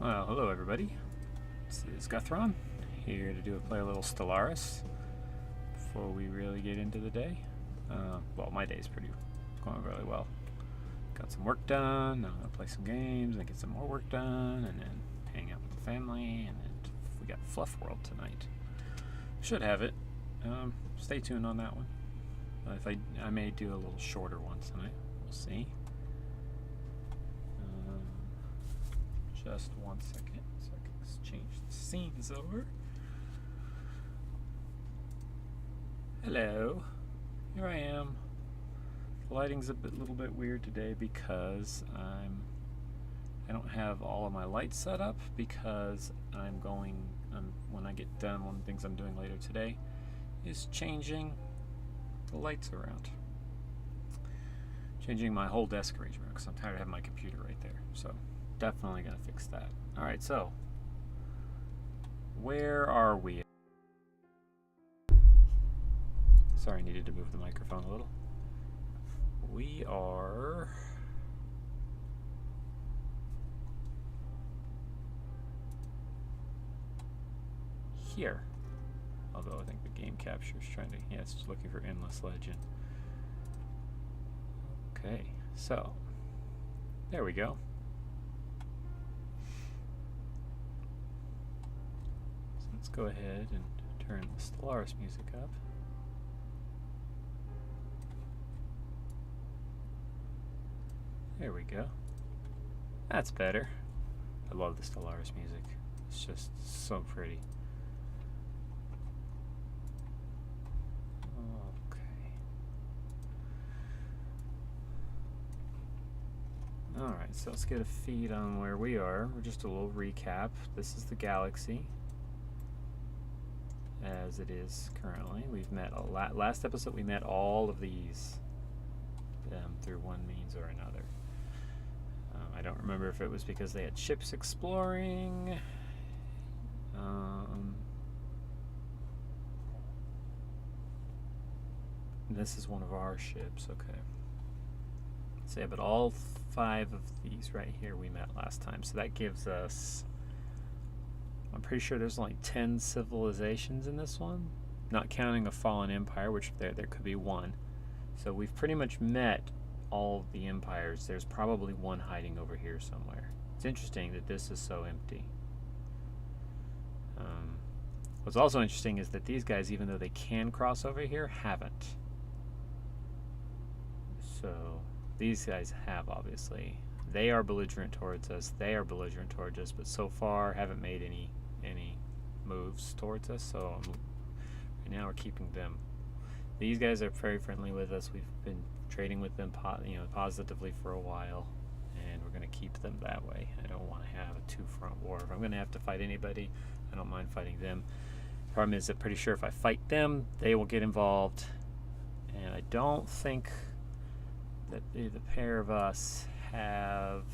Well, hello everybody. This is Guthron, here to play a little Stellaris before we really get into the day. Well, my day's going really well. Got some work done, I'm gonna play some games and get some more work done, and then hang out with the family, and then we got Fluff World tonight. Should have it. Stay tuned on that one. If I may do a little shorter one tonight. We'll see. Just 1 second, so I can change the scenes over. Hello, here I am. The lighting's a little bit weird today because I don't have all of my lights set up because when I get done, one of the things I'm doing later today is changing the lights around. Changing my whole desk arrangement because I'm tired of having my computer right there. So definitely gonna fix that. Alright, so where are we? Sorry, I needed to move the microphone a little. We are here. Although I think the game capture is trying to, yeah, it's just looking for Endless Legend. Okay, so there we go. So let's go ahead and turn the Stellaris music up. There we go. That's better. I love the Stellaris music. It's just so pretty. Alright, so let's get a feed on where we are. We're just a little recap. This is the galaxy as it is currently. We've met last episode we met all of these through one means or another. I don't remember if it was because they had ships exploring. This is one of our ships, okay. So yeah, but all 5 of these right here we met last time. So that gives us, I'm pretty sure there's only 10 civilizations in this one, not counting a fallen empire, which there could be 1. So we've pretty much met all the empires. There's probably one hiding over here somewhere. It's interesting that this is so empty. What's also interesting is that these guys, even though they can cross over here, haven't. So these guys have, obviously. They are belligerent towards us. They are belligerent towards us, but so far haven't made any moves towards us. So right now we're keeping them. These guys are very friendly with us. We've been trading with them, positively for a while, and we're going to keep them that way. I don't want to have a two-front war. If I'm going to have to fight anybody, I don't mind fighting them. Problem is, I'm pretty sure if I fight them, they will get involved, and I don't think that the pair of us have,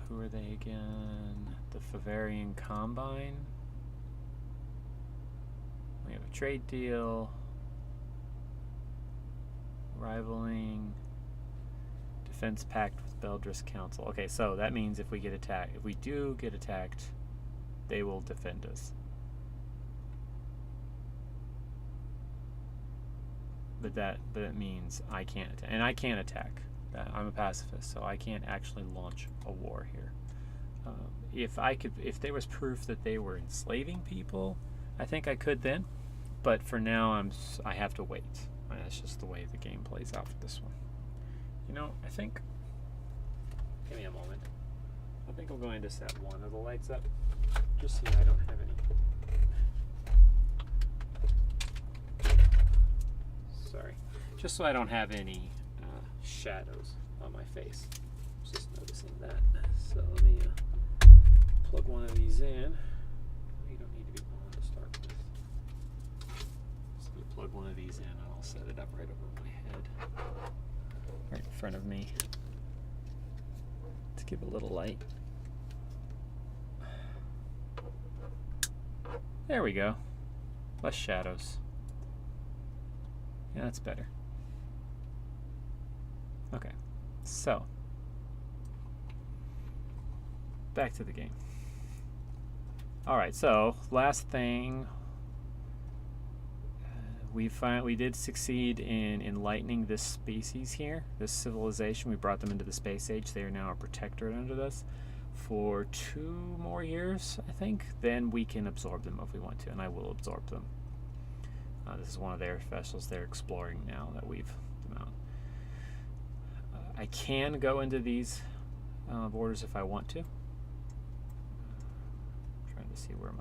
who are they again? The Favarian Combine. We have a trade deal, rivaling, defense pact with Beldris Council. Okay, so that means if we do get attacked, they will defend us. But that means I can't attack, and I can't attack. I'm a pacifist, so I can't actually launch a war here. If there was proof that they were enslaving people, I think I could then. But for now, I have to wait. That's just the way the game plays out for this one. You know, I think. Give me a moment. I think I'm going to set one of the lights up, just so I don't have any. Sorry, just so I don't have any shadows on my face. Just noticing that. So let me plug one of these in. You don't need to be on to start with. Just gonna plug one of these in, and I'll set it up right over my head, right in front of me, to give a little light. There we go. Less shadows. Yeah, that's better. Okay, so back to the game. All right, so last thing, we did succeed in enlightening this species here, this civilization. We brought them into the space age. They are now a protectorate under us for 2 more years, I think. Then we can absorb them if we want to, and I will absorb them. This is one of their vessels they're exploring now that we've them out. I can go into these borders if I want to. Trying to see where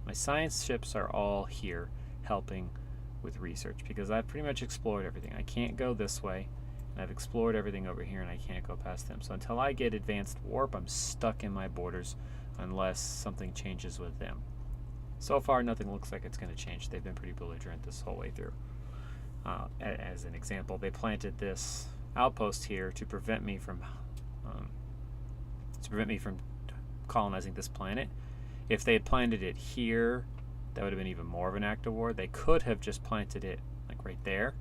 my science ships are all here helping with research, because I've pretty much explored everything. I can't go this way, and I've explored everything over here, and I can't go past them. So until I get advanced warp, I'm stuck in my borders unless something changes with them. So far, nothing looks like it's going to change. They've been pretty belligerent this whole way through. As an example, they planted this outpost here to prevent me from colonizing this planet. If they had planted it here, that would have been even more of an act of war. They could have just planted it like right there.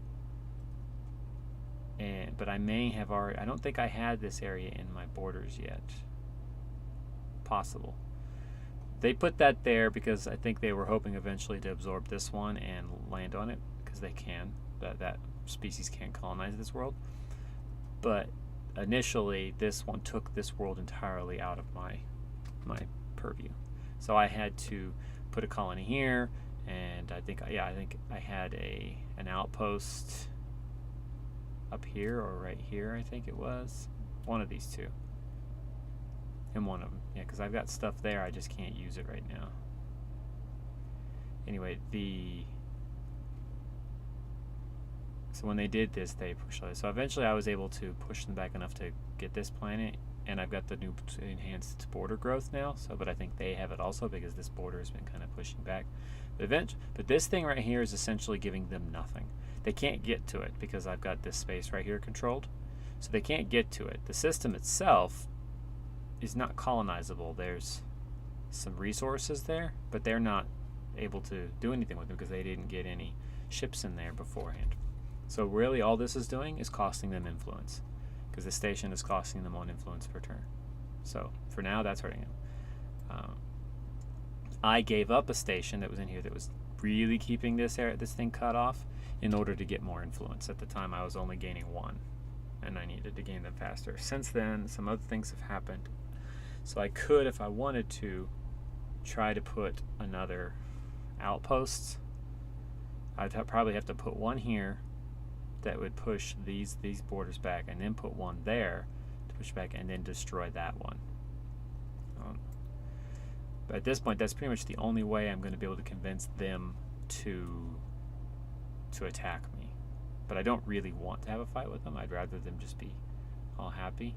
But I may have already, I don't think I had this area in my borders yet. Possible. They put that there because I think they were hoping eventually to absorb this one and land on it, because they can. That species can colonize this world. But initially, this one took this world entirely out of my purview. So I had to put a colony here, and I think I had an outpost up here or right here. I think it was one of these two, and one of them, yeah, because I've got stuff there. I just can't use it right now. Anyway, so when they did this, they pushed it. So eventually, I was able to push them back enough to get this planet. And I've got the new enhanced border growth now, but I think they have it also because this border has been kind of pushing back. But this thing right here is essentially giving them nothing. They can't get to it because I've got this space right here controlled. So they can't get to it. The system itself is not colonizable. There's some resources there, but they're not able to do anything with them because they didn't get any ships in there beforehand. So really all this is doing is costing them influence, because the station is costing them 1 influence per turn. So for now, that's hurting them. I gave up a station that was in here that was really keeping this thing cut off in order to get more influence. At the time, I was only gaining 1, and I needed to gain them faster. Since then, some other things have happened. So I could, if I wanted to, try to put another outpost. I'd probably have to put one here that would push these borders back, and then put one there to push back, and then destroy that one. But at this point, that's pretty much the only way I'm going to be able to convince them to attack me. But I don't really want to have a fight with them. I'd rather them just be all happy.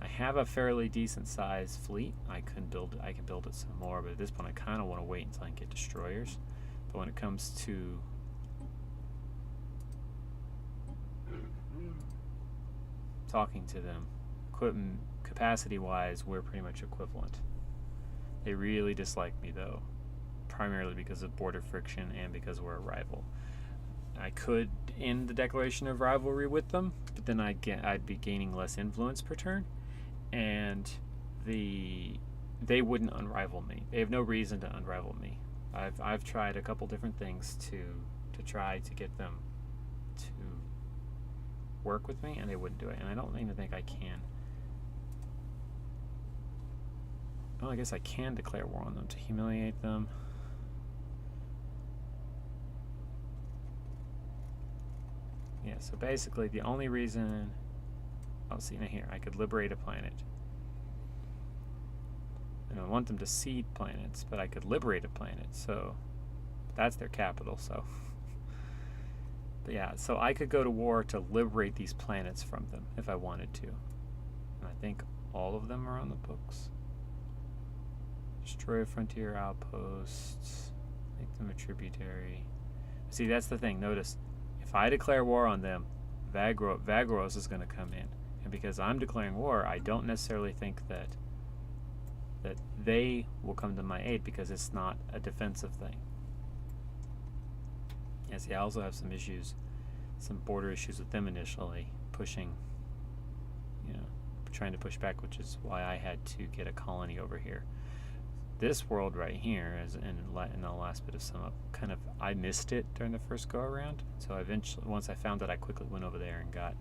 I have a fairly decent sized fleet. I can build it some more, but at this point, I kind of want to wait until I can get destroyers. But when it comes to talking to them, equipment capacity wise, we're pretty much equivalent. They really dislike me though, primarily because of border friction and because we're a rival. I could end the declaration of rivalry with them, but then I'd be gaining less influence per turn, and they wouldn't unrival me. They have no reason to unrival me. I've tried a couple different things to try to get them to work with me, and they wouldn't do it, and I don't even think I can. Well, I guess I can declare war on them to humiliate them. Yeah, so basically the only reason, see now here, I could liberate a planet. I don't want them to seed planets, but I could liberate a planet, so that's their capital, so. But yeah, so I could go to war to liberate these planets from them if I wanted to. And I think all of them are on the books. Destroy a frontier outposts. Make them a tributary. See, that's the thing. Notice, if I declare war on them, Vagros is going to come in. And because I'm declaring war, I don't necessarily think that they will come to my aid, because it's not a defensive thing. Yeah, see, I also have some issues, some border issues with them initially, pushing trying to push back, which is why I had to get a colony over here. This world right here, is in the last bit of sum up, kind of, I missed it during the first go around. So eventually, once I found it, I quickly went over there and got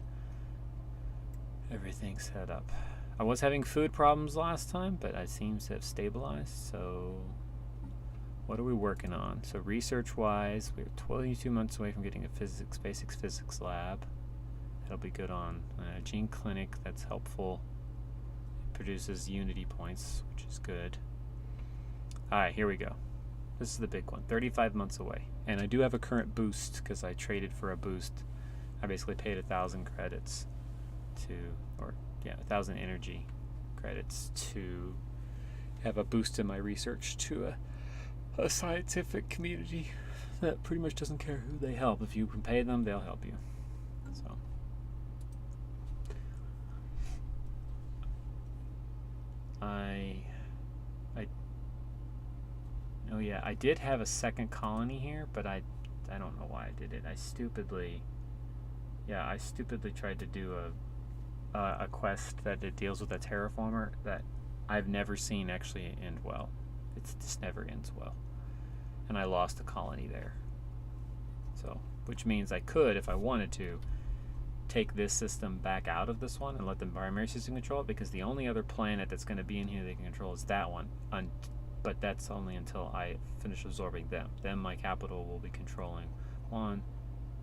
everything set up. I was having food problems last time, but it seems to have stabilized. So what are we working on? So research-wise, we're 22 months away from getting a basic physics lab. That'll be good on gene clinic. That's helpful. It produces unity points, which is good. All right, here we go. This is the big one. 35 months away, and I do have a current boost because I traded for a boost. I basically paid 1,000 credits to, or yeah, 1,000 energy credits to have a boost in my research to a scientific community that pretty much doesn't care who they help. If you can pay them, they'll help you. So. Oh yeah, I did have a second colony here, but I don't know why I did it. I stupidly tried to do a quest that it deals with a terraformer that I've never seen actually end well. It just never ends well, and I lost a colony there. So, which means I could, if I wanted to, take this system back out of this one and let the primary system control it, because the only other planet that's going to be in here they can control is that one. But that's only until I finish absorbing them. Then my capital will be controlling 1,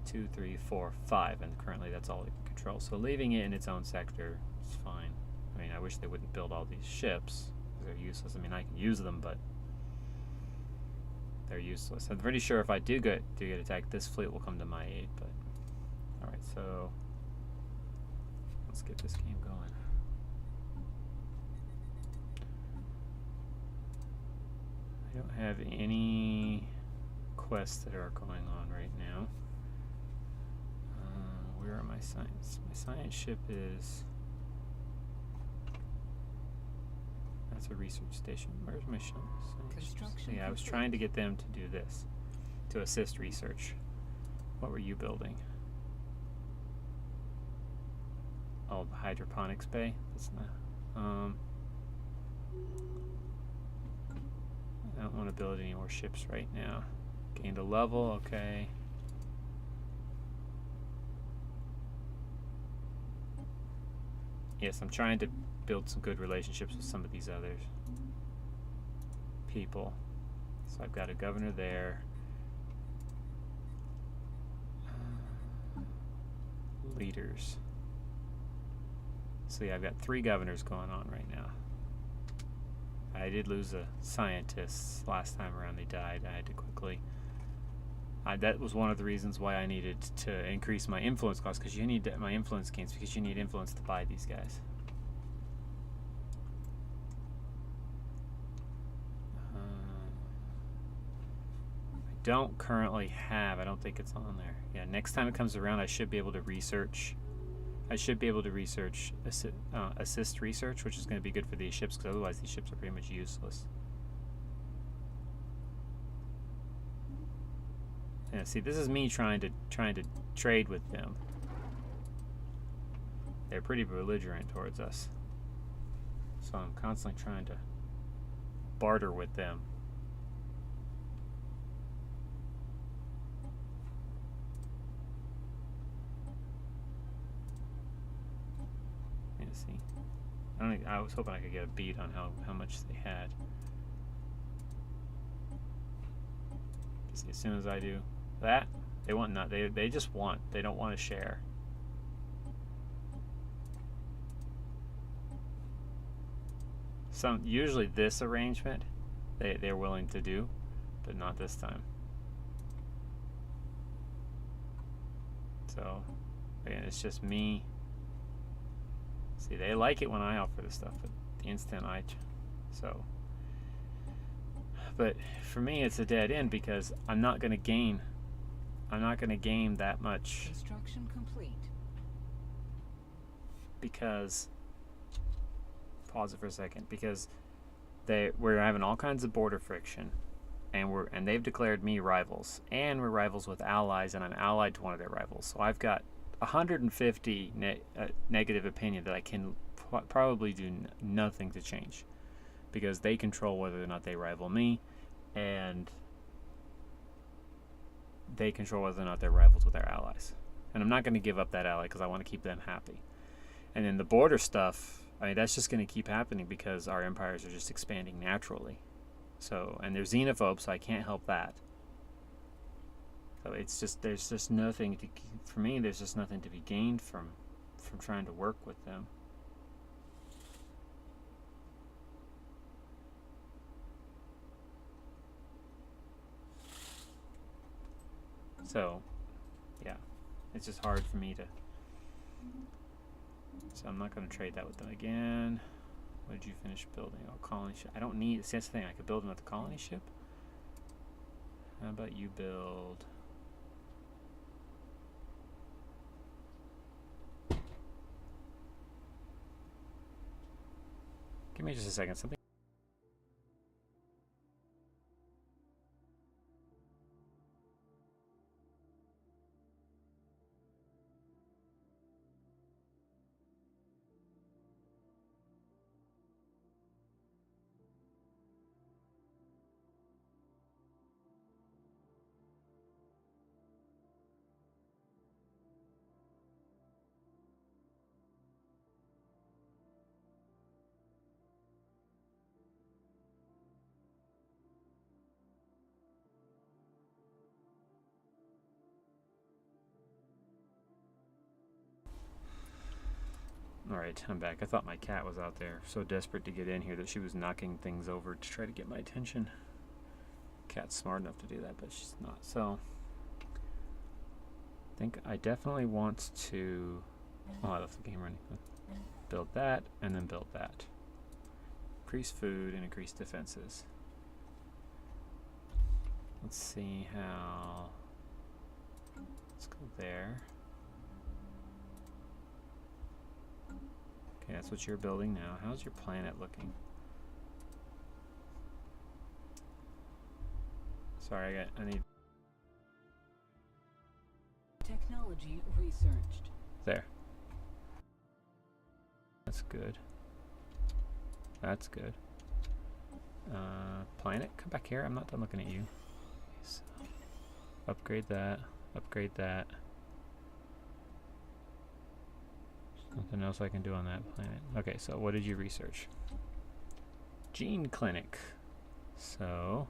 2, 3, 4, 5, and currently that's all it can control. So leaving it in its own sector is fine. I mean, I wish they wouldn't build all these ships, because they're useless. I mean, I can use them, but they're useless. I'm pretty sure if I do get attacked, this fleet will come to my aid. But all right, so let's get this game going. I don't have any quests that are going on right now. Where are my science? My science ship is... That's a research station. Where's my science? Yeah, I was trying to get them to do this, to assist research. What were you building? Oh, the hydroponics bay? That's not... I don't want to build any more ships right now. Gained a level, okay. Yes, I'm trying to build some good relationships with some of these other people. So I've got a governor there. Leaders. So yeah, I've got 3 governors going on right now. I did lose a scientist last time around. They died. I had to quickly... that was one of the reasons why I needed to increase my influence cost, because you need my influence gains, because you need influence to buy these guys. I don't currently have... I don't think it's on there. Yeah, next time it comes around, I should be able to research... assist research, which is going to be good for these ships, because otherwise these ships are pretty much useless. Yeah, see, this is me trying to trade with them. They're pretty belligerent towards us, so I'm constantly trying to barter with them. See, I was hoping I could get a beat on how much they had. See, as soon as I do that, they want not they just want, they don't want to share. Usually this arrangement they're willing to do, but not this time. So again, it's just me. See, they like it when I offer this stuff, but the instant but for me it's a dead end, because I'm not going to gain that much. Construction complete. Because, pause it for a second, because we're having all kinds of border friction, and they've declared me rivals, and we're rivals with allies, and I'm allied to one of their rivals. So I've got 150 negative opinion that I can probably do nothing to change, because they control whether or not they rival me, and they control whether or not they're rivals with their allies. And I'm not going to give up that ally because I want to keep them happy. And then the border stuff, I mean, that's just going to keep happening because our empires are just expanding naturally. So, and they're xenophobes, so I can't help that. So it's just, there's just nothing to, for me, there's just nothing to be gained from trying to work with them. So, yeah, it's just hard for me to, so I'm not going to trade that with them again. What did you finish building? Oh, colony ship. I don't need, see, that's the thing, I could build another colony ship. How about you build... Give me just a second, something... Alright, I'm back. I thought my cat was out there, so desperate to get in here that she was knocking things over to try to get my attention. Cat's smart enough to do that, but she's not. So, I think I definitely want to... Oh, I left the game running. Build that, and then build that. Increase food and increase defenses. Let's see how... Let's go there. Okay, that's what you're building now. How's your planet looking? Sorry, I need... Technology researched. There. That's good. That's good. Planet, come back here. I'm not done looking at you. So, upgrade that. Upgrade that. Nothing else I can do on that planet. Okay, so what did you research? Gene Clinic. So,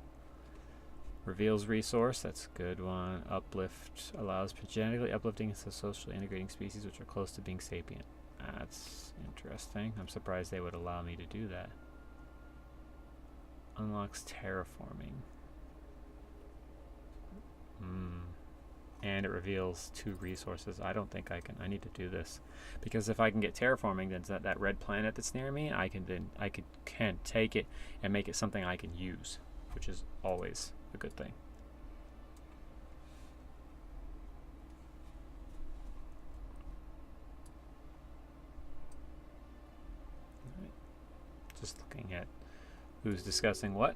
reveals resource. That's a good one. Uplift allows genetically uplifting and socially integrating species which are close to being sapient. That's interesting. I'm surprised they would allow me to do that. Unlocks terraforming. And it reveals 2 resources. I don't think I can. I need to do this because if I can get terraforming, then that red planet that's near me, I can take it and make it something I can use, which is always a good thing. Right. Just looking at who's discussing what.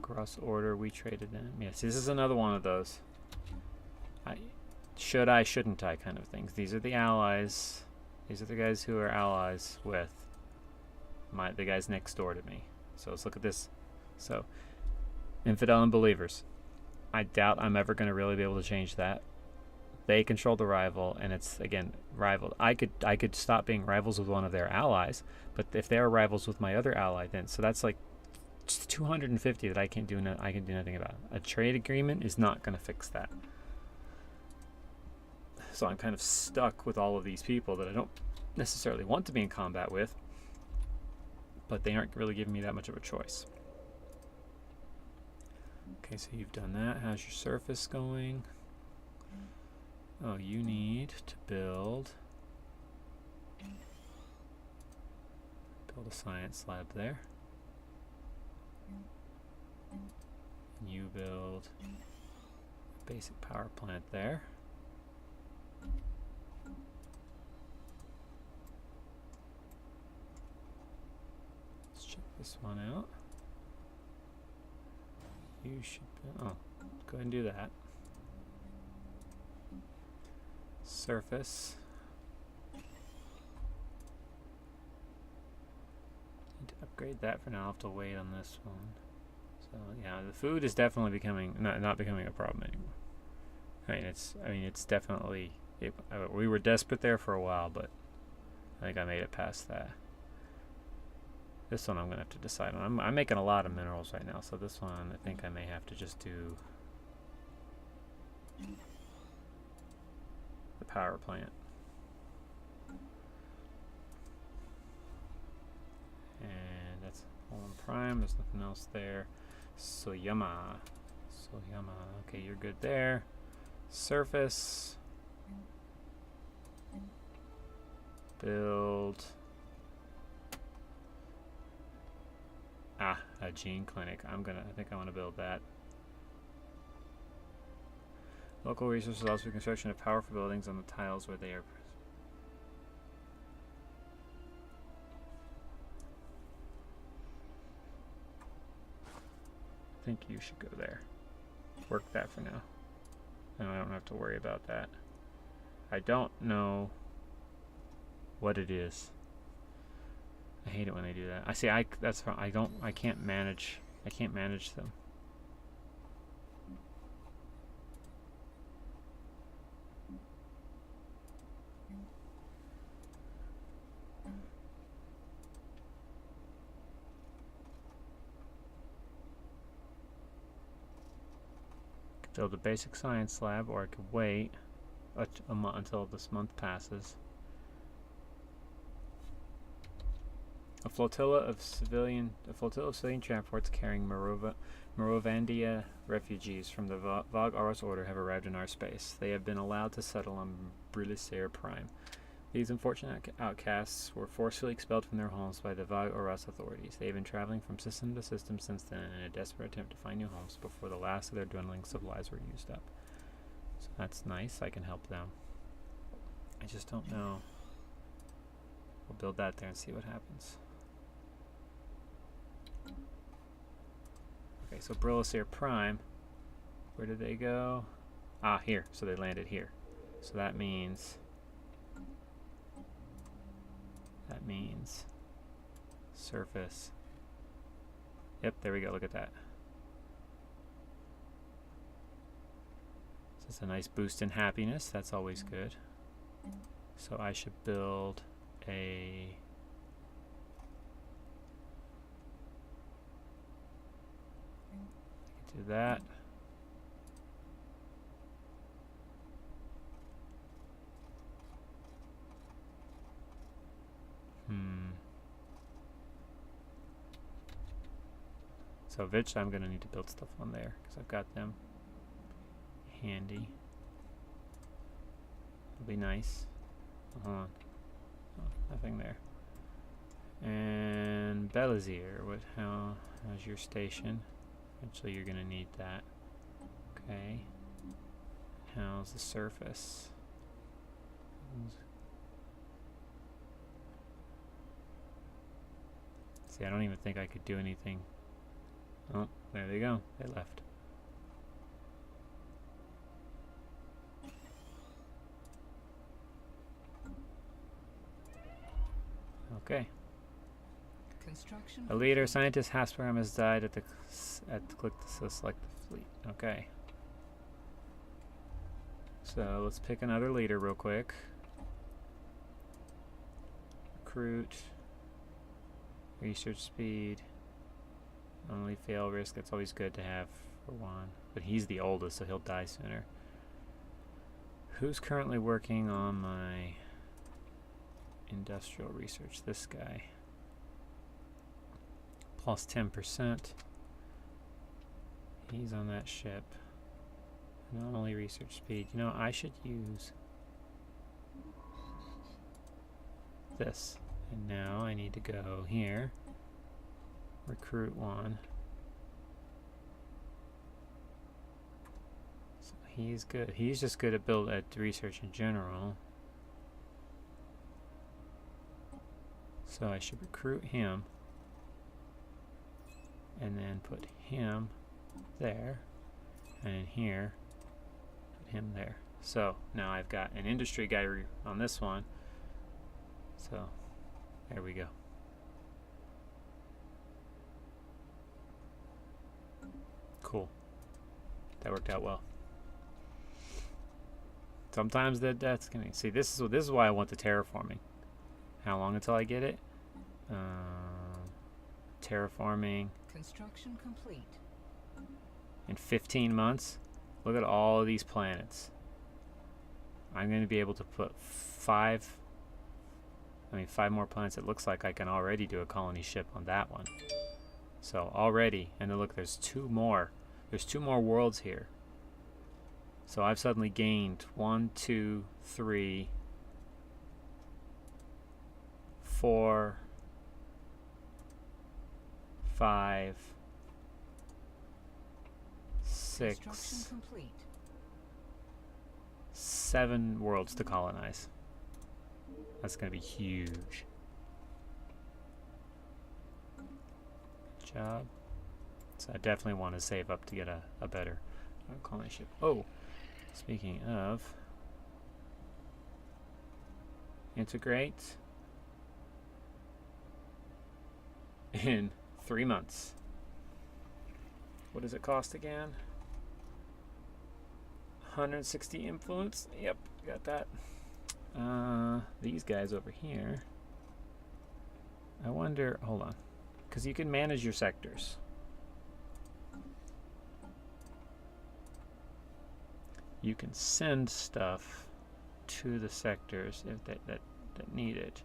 Cross order, we traded in. Yes, this is another one of those. Should I, shouldn't I kind of things. These are the allies. These are the guys who are allies with the guys next door to me. So let's look at this. So, infidel and believers. I doubt I'm ever going to really be able to change that. They control the rival, and it's again rival. I could stop being rivals with one of their allies, but if they're rivals with my other ally, then so that's like 250 that I can do nothing about. A trade agreement is not going to fix that. So I'm kind of stuck with all of these people that I don't necessarily want to be in combat with, but they aren't really giving me that much of a choice. Okay, so you've done that. How's your surface going? Oh, you need to build a science lab there. And you build a basic power plant there. Let's check this one out. You should, oh, go ahead and do that. Surface. Need to upgrade that for now. I'll have to wait on this one. So yeah, the food is definitely becoming not becoming a problem anymore. I mean it's definitely we were desperate there for a while, but I think I made it past that. This one I'm gonna have to decide on. I'm making a lot of minerals right now, so this one I think I may have to just do the power plant. And that's Poland Prime. There's nothing else there. Soyama. Okay, you're good there. Surface. Build. A gene clinic. I think I want to build that. Local resources allows for construction of powerful buildings on the tiles where they are. I think you should go there. Work that for now. And I don't have to worry about that. I don't know what it is. I hate it when they do that. I can't manage them. Build a basic science lab, or I could wait until this month passes. A flotilla of civilian transports carrying Morovandia refugees from the Vag Aros Order have arrived in our space. They have been allowed to settle on Brilissair Prime. These unfortunate outcasts were forcefully expelled from their homes by the Vag Aros authorities. They have been traveling from system to system since then in a desperate attempt to find new homes before the last of their dwindling supplies were used up. So that's nice. I can help them. I just don't know. We'll build that there and see what happens. Okay, so Brilissair Prime. Where did they go? Ah, here. So they landed here. So that means surface. Yep, there we go. Look at that. So it's a nice boost in happiness. That's always good. So I should build a do that. So eventually I'm going to need to build stuff on there because I've got them handy. It'll be nice. Hold on. Oh, nothing there. And Belazir, how's your station? Eventually you're going to need that. Okay. How's the surface? See, I don't even think I could do anything. Oh, there they go. They left. Okay. Construction. A leader, scientist Hasperam has died click to select the fleet. Okay. So let's pick another leader real quick. Recruit. Research speed. Only fail risk. That's always good to have for one. But he's the oldest, so he'll die sooner. Who's currently working on my industrial research? This guy. Plus 10%. He's on that ship. Not only research speed. You know, I should use this. And now I need to go here. Recruit one. So he's good. He's just good at research in general. So I should recruit him. And then put him there. And in here, put him there. So now I've got an industry guy on this one. So there we go. Cool. That worked out well. Sometimes that's gonna see. This is why I want the terraforming. How long until I get it? Terraforming. Construction complete. In 15 months. Look at all of these planets. I'm going to be able to put 5 more planets. It looks like I can already do a colony ship on that one. So already, and then look, there's 2 more. There's 2 more worlds here. So I've suddenly gained 1, 2, 3, 4, 5, 6, 7 worlds to colonize. That's going to be huge. Good job. So I definitely want to save up to get a better colony ship. Oh, speaking of, integrate in 3 months. What does it cost again? 160 influence. Yep, got that. These guys over here. I wonder, hold on. Because you can manage your sectors. You can send stuff to the sectors if that need it.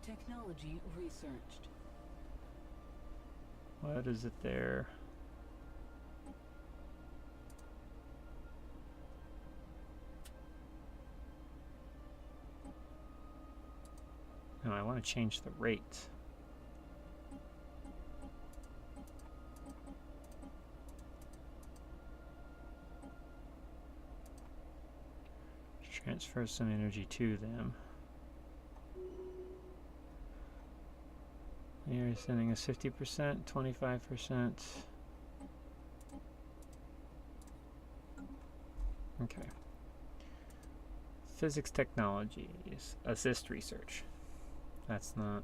Technology researched. What is it there? No, I want to change the rate. Transfer some energy to them. You're sending us 50%, 25%. Okay. Physics technologies. Assist research. That's not.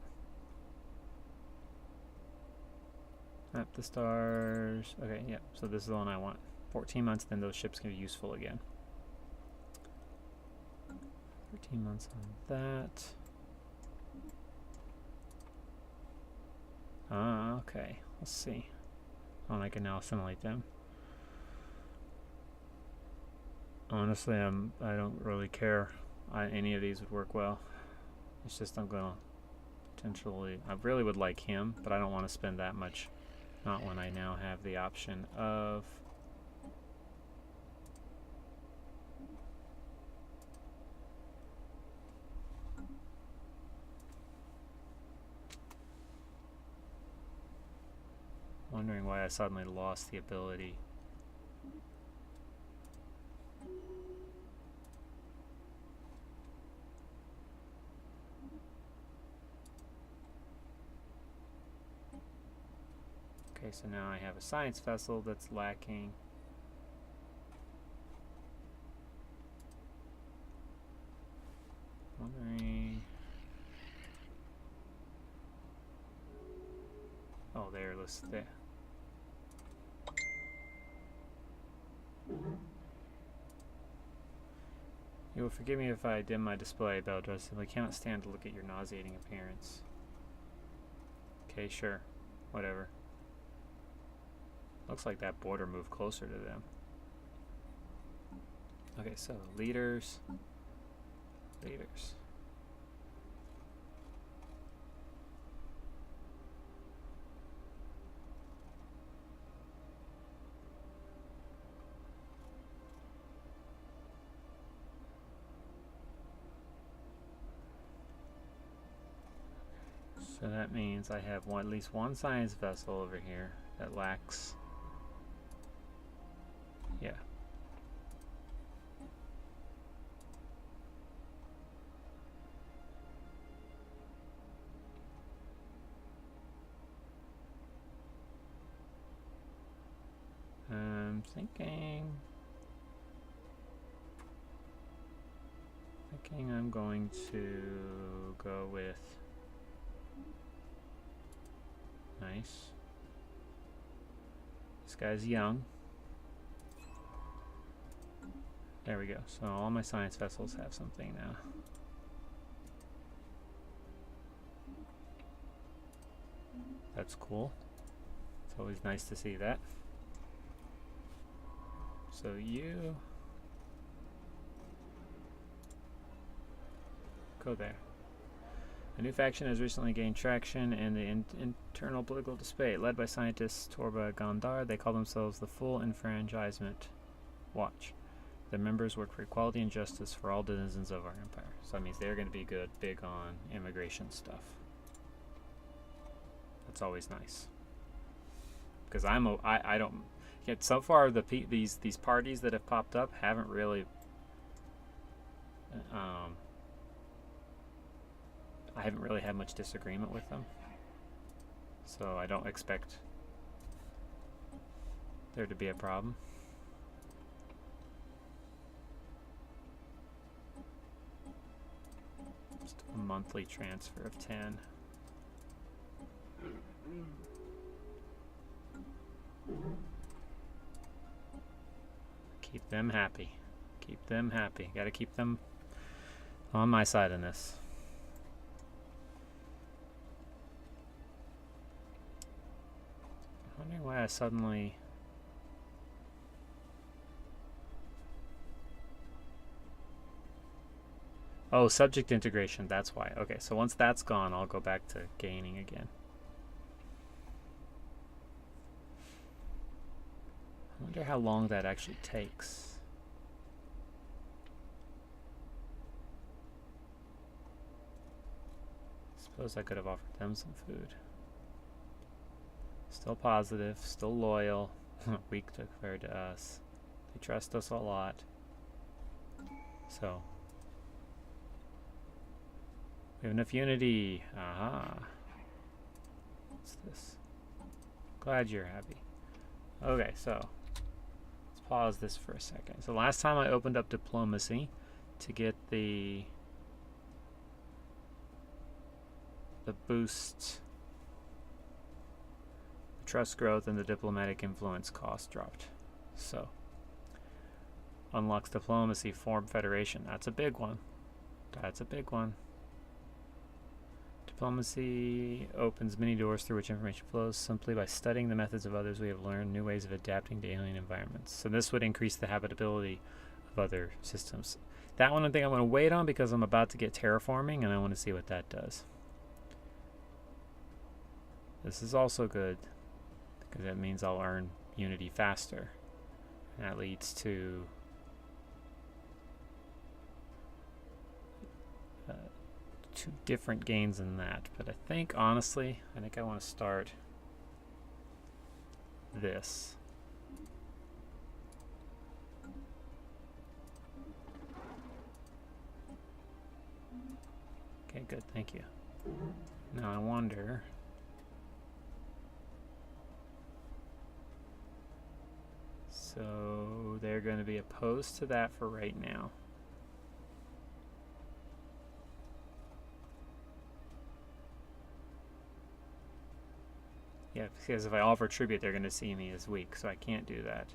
Map the stars. Okay, yeah. So this is the one I want. 14 months, then those ships can be useful again. 13 months on that. Okay. Let's see. Oh, I can now assimilate them. Honestly, I don't really care. Any of these would work well. It's just I'm gonna potentially. I really would like him, but I don't want to spend that much. Not when I now have the option of. Wondering why I suddenly lost the ability. Okay, so now I have a science vessel that's lacking. Wondering. Oh, there, listed there. You will forgive me if I dim my display, Beldra. I simply cannot stand to look at your nauseating appearance. Okay, sure. Whatever. Looks like that border moved closer to them. Okay, so leaders. Leaders. So that means I have at least one science vessel over here that lacks. Yeah. Thinking I'm going to go with nice. This guy's young. There we go. So all my science vessels have something now. That's cool. It's always nice to see that. So you go there. A new faction has recently gained traction in the internal political debate, led by scientists Torba Gondar. They call themselves the Full Enfranchisement Watch. Their members work for equality and justice for all denizens of our empire. So that means they're going to be big on immigration stuff. That's always nice. Because I don't. Yet so far these parties that have popped up haven't really. I haven't really had much disagreement with them. So I don't expect there to be a problem. Just a monthly transfer of 10. Keep them happy. Keep them happy. Gotta keep them on my side in this. I'm wondering why I suddenly... Oh, subject integration, that's why. Okay, so once that's gone, I'll go back to gaining again. I wonder how long that actually takes. Suppose I could have offered them some food. Still positive, still loyal, weak compared to us. They trust us a lot. So, we have enough unity. Aha. What's this? Glad you're happy. Okay, so let's pause this for a second. So last time I opened up diplomacy to get the boost, the trust growth, and the diplomatic influence cost dropped. So unlocks diplomacy, form federation. That's a big one. That's a big one. Diplomacy opens many doors through which information flows. Simply by studying the methods of others, we have learned new ways of adapting to alien environments. So this would increase the habitability of other systems. That one I think I'm going to wait on because I'm about to get terraforming and I want to see what that does. This is also good because that means I'll earn unity faster. And that leads to two different gains in that, but I think honestly I want to start this. Okay, good, thank you. Now I wonder, so they're going to be opposed to that for right now. Yeah, because if I offer tribute, they're going to see me as weak, so I can't do that.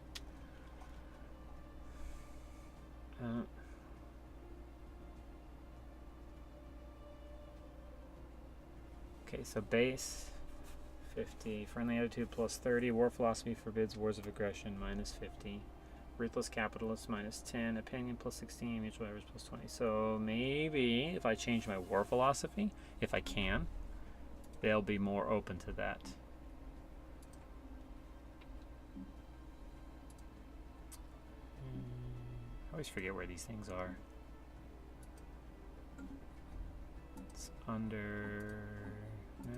Okay, so base 50, friendly attitude plus 30, war philosophy forbids wars of aggression minus 50, ruthless capitalist minus 10, opinion plus 16, mutual average plus 20. So maybe if I change my war philosophy, if I can, they'll be more open to that. I always forget where these things are. It's under... No.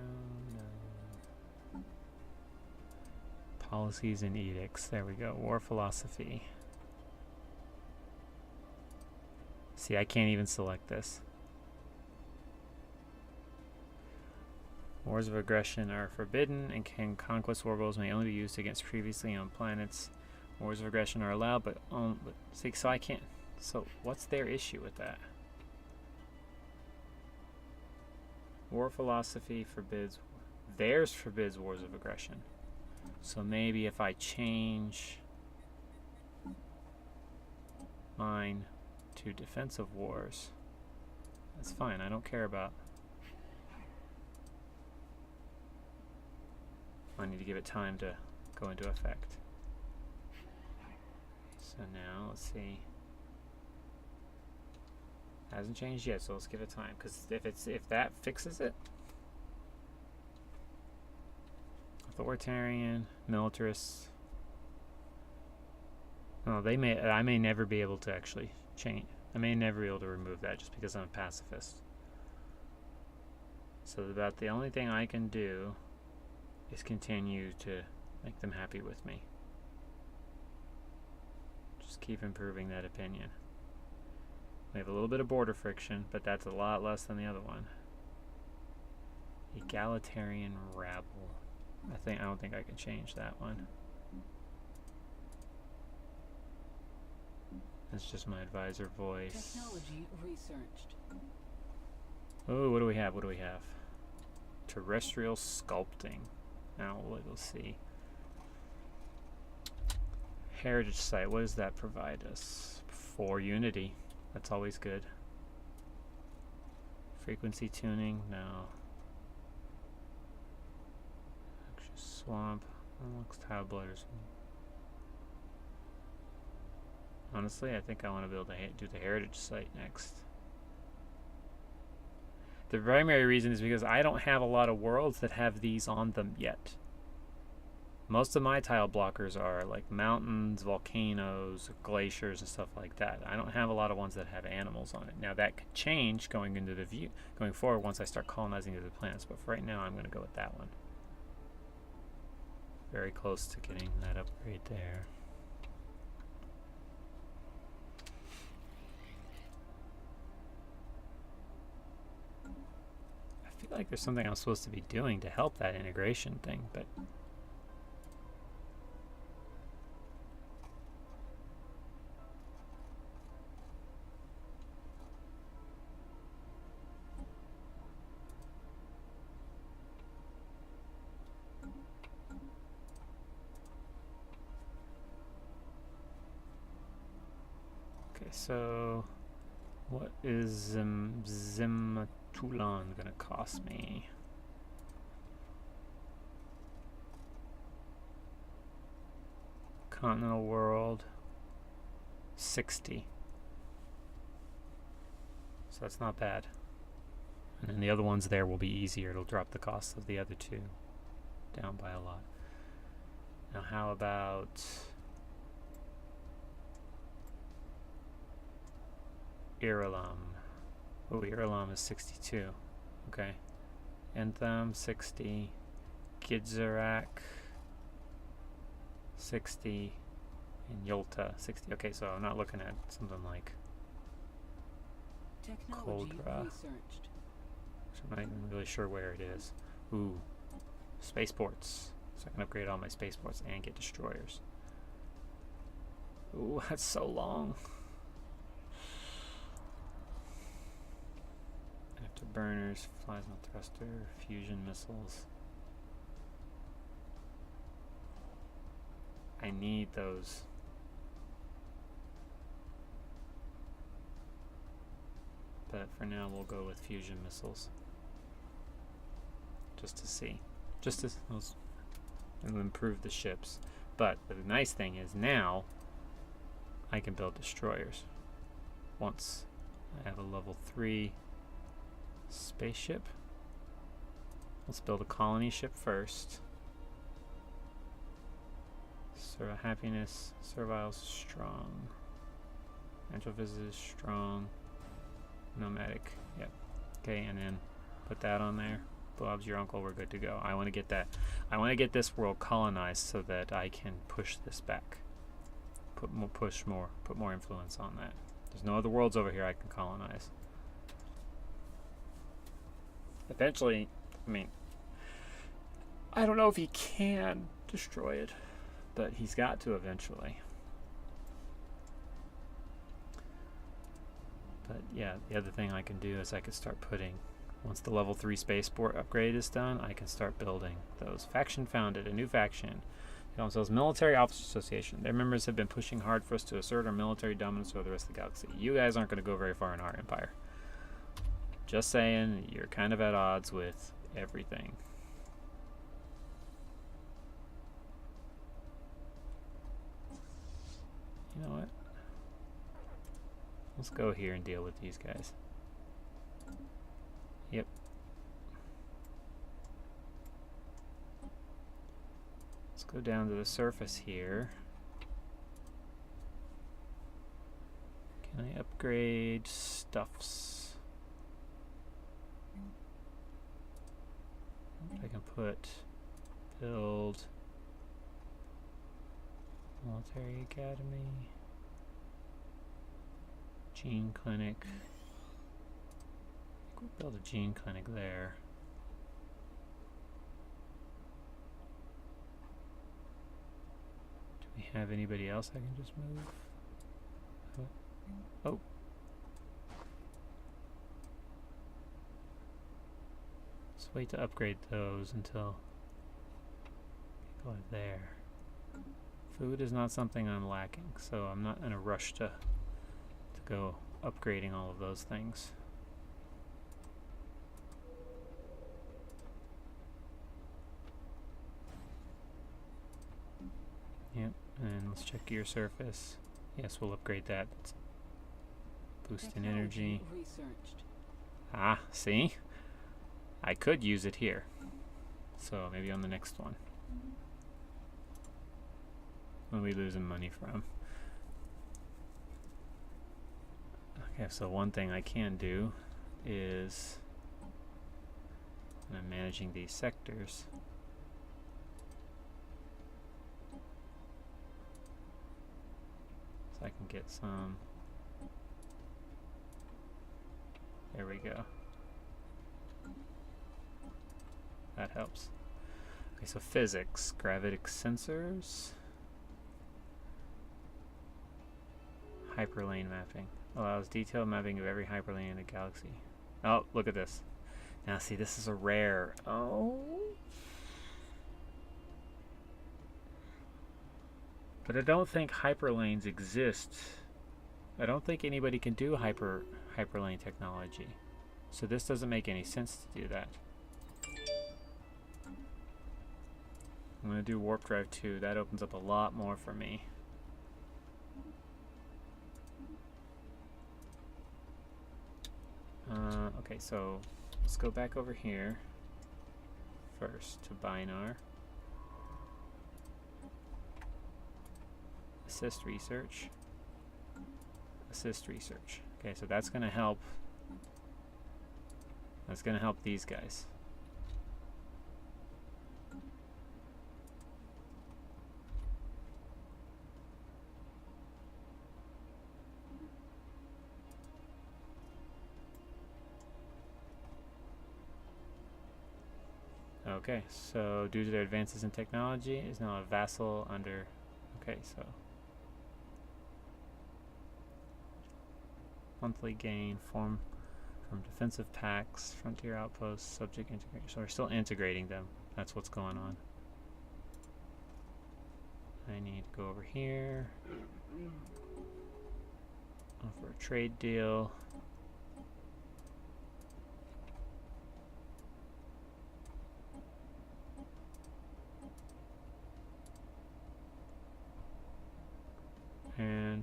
Policies and edicts. There we go. War philosophy. See, I can't even select this. Wars of aggression are forbidden, and conquest war goals may only be used against previously owned planets Wars of aggression are allowed, but see, so I can't. So what's their issue with that? War philosophy forbids. Theirs forbids wars of aggression. So maybe if I change mine to defensive wars, that's fine. I don't care about. I need to give it time to go into effect. So now let's see. Hasn't changed yet, so let's give it time. Because if that fixes it, authoritarian, militarists. Oh, I may never be able to actually change. I may never be able to remove that just because I'm a pacifist. So about the only thing I can do is continue to make them happy with me. Just keep improving that opinion. We have a little bit of border friction, but that's a lot less than the other one. Egalitarian rabble. I don't think I can change that one. That's just my advisor voice. Technology researched. Oh, what do we have? What do we have? Terrestrial sculpting. Now let's see. Heritage site. What does that provide us? For Unity. That's always good. Frequency tuning. No. Swamp. Looks tile blooders. Honestly, I think I want to be able to do the heritage site next. The primary reason is because I don't have a lot of worlds that have these on them yet. Most of my tile blockers are like mountains, volcanoes, glaciers, and stuff like that. I don't have a lot of ones that have animals on it. Now that could change going forward once I start colonizing other planets. But for right now, I'm going to go with that one. Very close to getting that upgrade there. I feel like there's something I'm supposed to be doing to help that integration thing, but so what is Zimatulan gonna cost me? Continental world 60. So that's not bad. And then the other ones there will be easier. It'll drop the cost of the other two down by a lot. Now how about Iralam? Oh, Iralam is 62. Okay. Entham 60. Gidzarak 60. And Yolta 60. Okay, so I'm not looking at something like Technology Coldra. researched. So I'm not even really sure where it is. Ooh. Spaceports. So I can upgrade all my spaceports and get destroyers. Ooh, that's so long. Burners, plasma thruster, fusion missiles. I need those. But for now we'll go with fusion missiles. Just to see. Just to it'll improve the ships. But the nice thing is now I can build destroyers. Once I have a level 3 spaceship. Let's build a colony ship first. Happiness, Servile's strong. Antrophys is strong. Nomadic, yep. Okay, and then put that on there. Bob's your uncle, we're good to go. I want to get that. I want to get this world colonized so that I can push this back. Put more influence on that. There's no other worlds over here I can colonize. Eventually, I mean, I don't know if he can destroy it, but he's got to eventually. yeah, the other thing I can do is I could start putting, once the level 3 spaceport upgrade is done, I can start building those. Faction founded, a new faction. They call themselves Military Officers Association. Their members have been pushing hard for us to assert our military dominance over the rest of the galaxy. You guys aren't going to go very far in our empire. Just saying, you're kind of at odds with everything. You know what? Let's go here and deal with these guys. Yep. Let's go down to the surface here. Can I upgrade stuffs? I can build military academy, gene clinic. We'll build a gene clinic there. Do we have anybody else I can just move? Oh. Let's wait to upgrade those until people are there. Food is not something I'm lacking, so I'm not in a rush to go upgrading all of those things. Yep, and let's check gear surface. Yes, we'll upgrade that. It's boosting energy. Researched. Ah, see? I could use it here. So maybe on the next one. What are we losing money from? Okay, so one thing I can do is, when I'm managing these sectors, so I can get some. There we go. That helps. Okay, so physics, gravitic sensors, hyperlane mapping. Allows detailed mapping of every hyperlane in the galaxy. Oh, look at this. Now see, this is a rare. Oh. But I don't think hyperlanes exist. I don't think anybody can do hyperlane technology. So this doesn't make any sense to do that. I'm going to do warp drive 2. That opens up a lot more for me. Okay, so let's go back over here first to Binar. Assist research. Assist research. Okay, so that's going to help. That's going to help these guys. Okay, so due to their advances in technology, is now a vassal under. Okay, so monthly gain form from defensive packs, frontier outposts, subject integration. So we're still integrating them. That's what's going on. I need to go over here. Offer a trade deal. And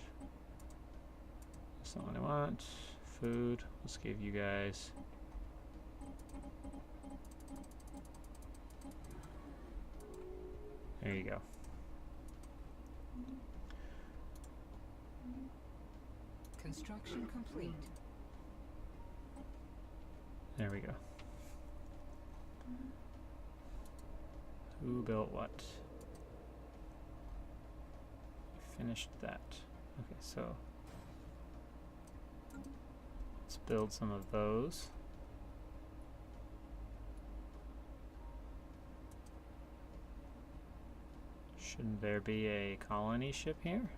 that's not what I want. Food. Let's give you guys. There you go. Construction complete. There we go. Who built what? Finished that. Okay, so let's build some of those. Shouldn't there be a colony ship here?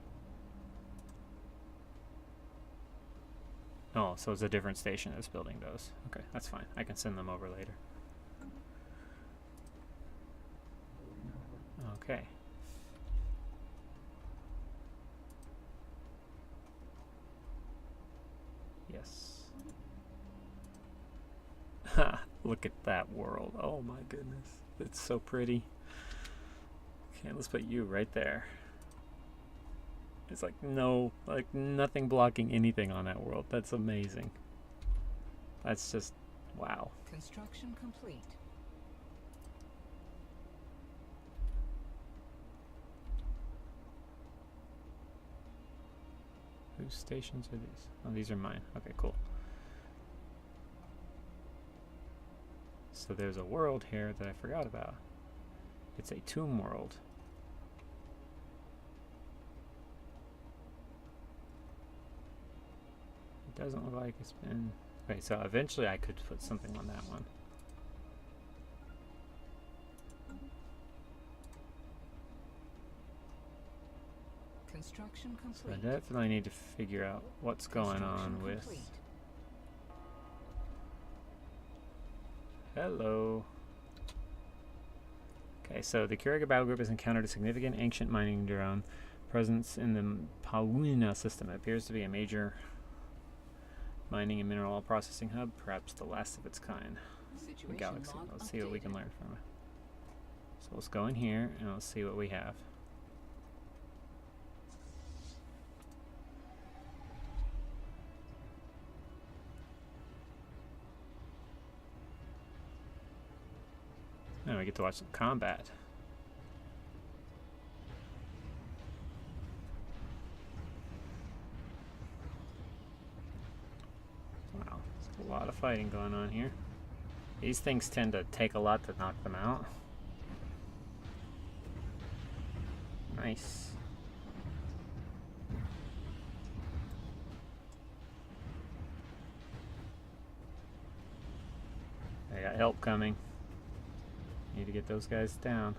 Oh, so it's a different station that's building those. Okay, that's fine. I can send them over later. Okay. Yes. Ha! Look at that world. Oh my goodness. It's so pretty. Okay, let's put you right there. It's like nothing blocking anything on that world. That's amazing. That's just, wow. Construction complete. Whose stations are these? Oh, these are mine. Okay, cool. So there's a world here that I forgot about. It's a tomb world. It doesn't look like it's been... Okay, so eventually I could put something on that one. Construction So I complete. definitely need to figure out what's going on Construction with... complete. Hello. Okay, so the Kiriga battle group has encountered a significant ancient mining drone presence in the Paulina system. It appears to be a major mining and mineral oil processing hub, perhaps the last of its kind in the Situation galaxy. log Let's see what we can updated. learn from it. So let's go in here and let's see what we have. And we get to watch some combat. Wow, there's a lot of fighting going on here. These things tend to take a lot to knock them out. Nice. I got help coming. Need to get those guys down.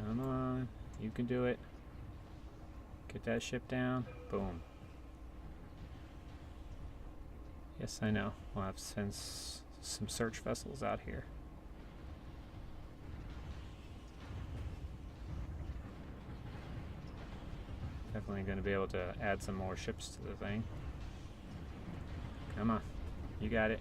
Come on, you can do it. Get that ship down. Boom. Yes, I know. We'll have to send some search vessels out here. Definitely going to be able to add some more ships to the thing. Come on. You got it.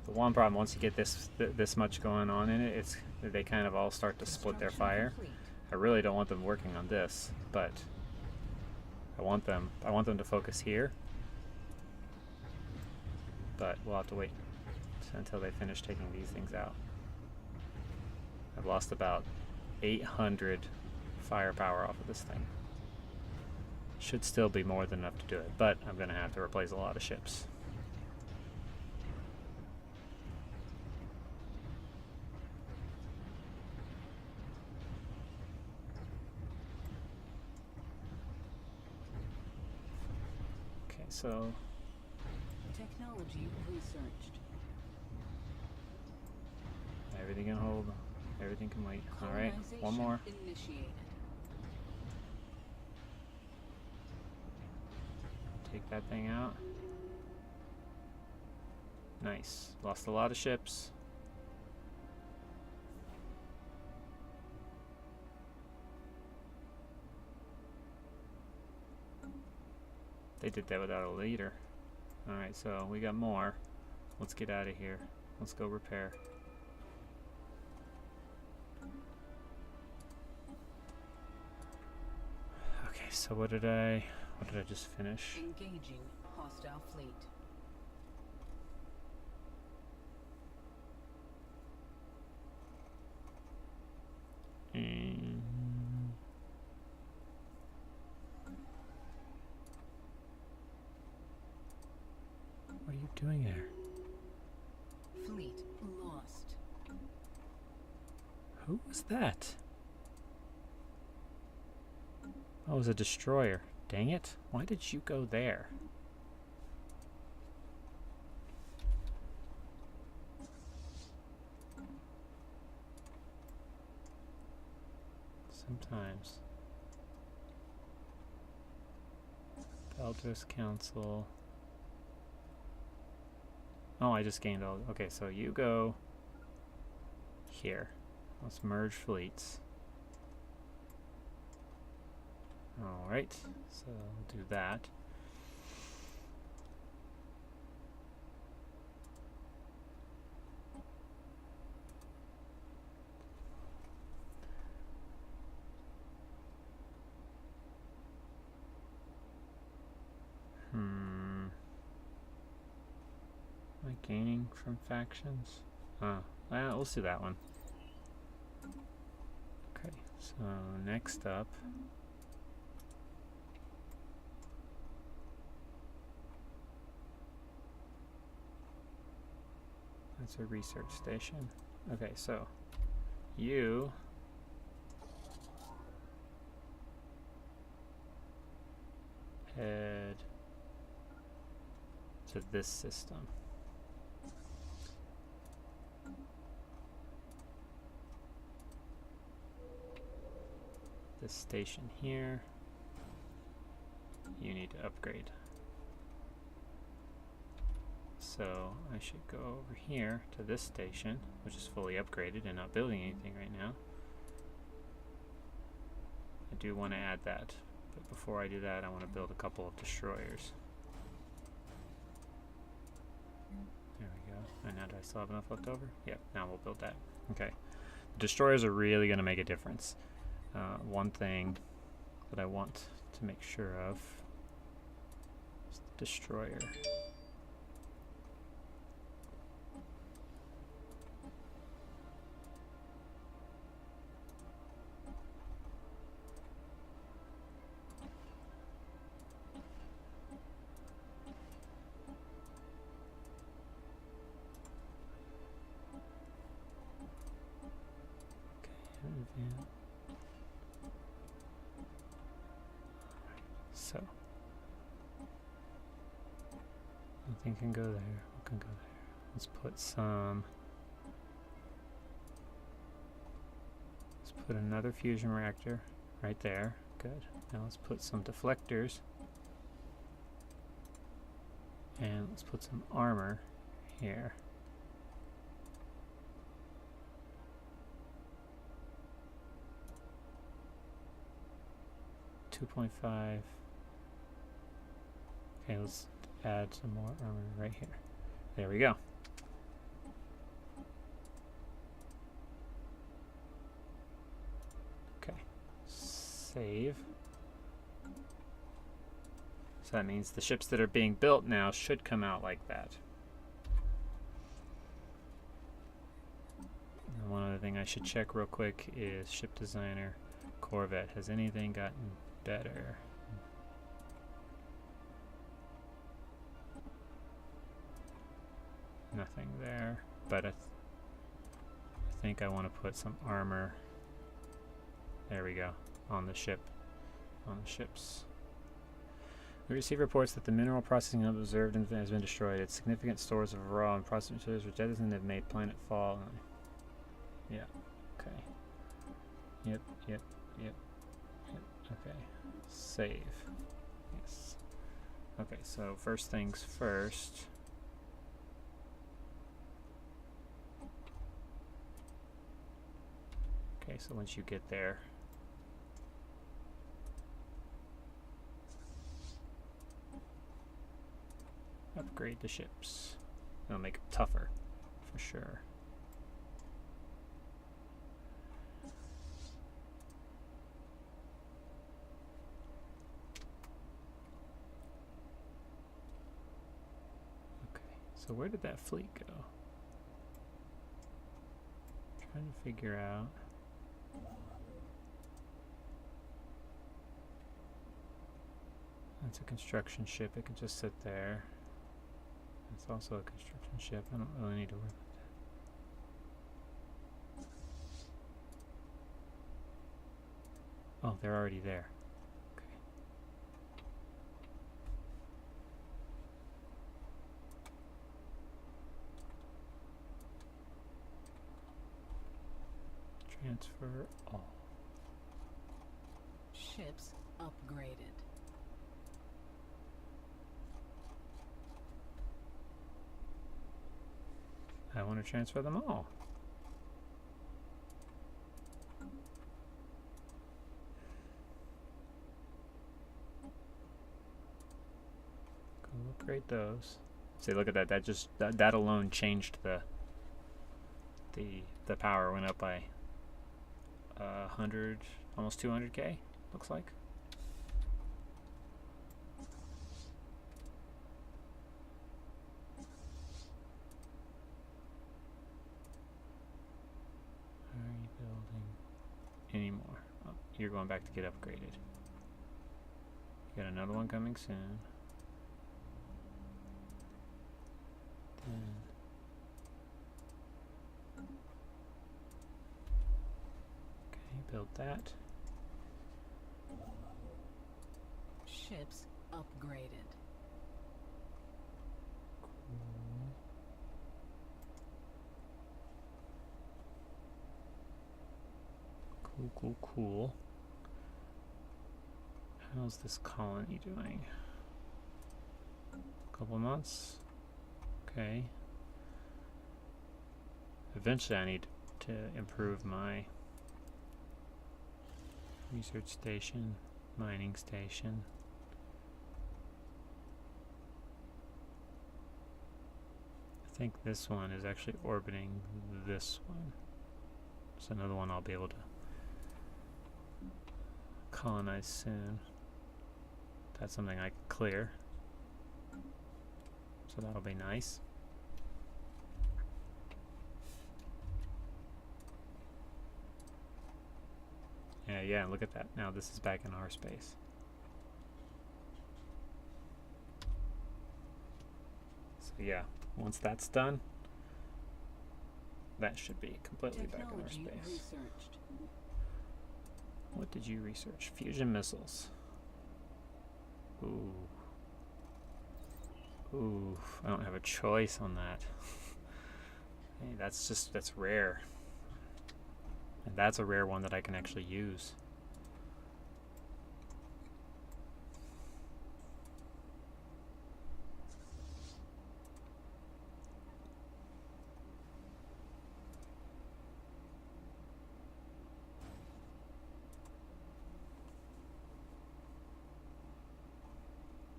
The one problem, once you get this much going on in it, it's they kind of all start to split their fire. Complete. I really don't want them working on this, but I want them to focus here. But we'll have to wait until they finish taking these things out. I've lost about 800 firepower off of this thing. Should still be more than enough to do it, but I'm going to have to replace a lot of ships. Okay, so Technology researched. everything can hold. Everything can wait. All right, one more. Initiated. Take that thing out. Nice. Lost a lot of ships. They did that without a leader. Alright, so we got more. Let's get out of here. Let's go repair. Okay, so what did I just finish? Engaging hostile fleet. What are you doing there? Fleet lost. Who was that? Oh, it was a destroyer. Dang it. Why did you go there? Sometimes. Eldris Council. Oh, I just gained all. Okay, so you go here. Let's merge fleets. Alright, so we'll do that. Am I gaining from factions? Well, let's do that one. Okay, so next up. That's a research station. Okay, so you head to this system. This station here, you need to upgrade. So I should go over here to this station, which is fully upgraded and not building anything right now. I do want to add that, but before I do that, I want to build a couple of destroyers. There we go. And now do I still have enough left over? Yep, now we'll build that. Okay. The destroyers are really going to make a difference. One thing that I want to make sure of is the destroyer. So nothing can go there. What can go there? Let's put some. Let's put another fusion reactor right there. Good. Now let's put some deflectors. And let's put some armor here. .5. Okay, let's add some more armor right here. There we go. Okay, save. So that means the ships that are being built now should come out like that. And one other thing I should check real quick is ship designer, Corvette. Has anything gotten better? Nothing there, but I think I want to put some armor. There we go, on the ship, on the ships. We receive reports that the mineral processing hub observed has been destroyed. Its significant stores of raw and processed materials were jettisoned and have made planet fall. Yeah, okay. Yep. Okay, save. Yes. Okay, so first things first. Okay, so once you get there, upgrade the ships. It'll make them tougher, for sure. Okay, so where did that fleet go? Trying to figure out. That's a construction ship. It can just sit there. It's also a construction ship. I don't really need to worry about that. Oh, they're already there. Transfer all. Ships upgraded. I want to transfer them all. Go upgrade those. See, look at that. That just that alone changed the power went up by 100, almost 200k. Looks like. Are you building anymore? Oh, you're going back to get upgraded. You got another one coming soon. Okay, build that. Ships upgraded. Cool. How's this colony doing? Couple months? Okay. Eventually I need to improve my research station, mining station. I think this one is actually orbiting this one. It's another one I'll be able to colonize soon. That's something I can clear. So that'll be nice. Yeah, look at that. Now this is back in our space. So yeah, once that's done, that should be completely back in our space. Researched. What did you research? Fusion missiles. Ooh, I don't have a choice on that. Hey, that's rare. And that's a rare one that I can actually use.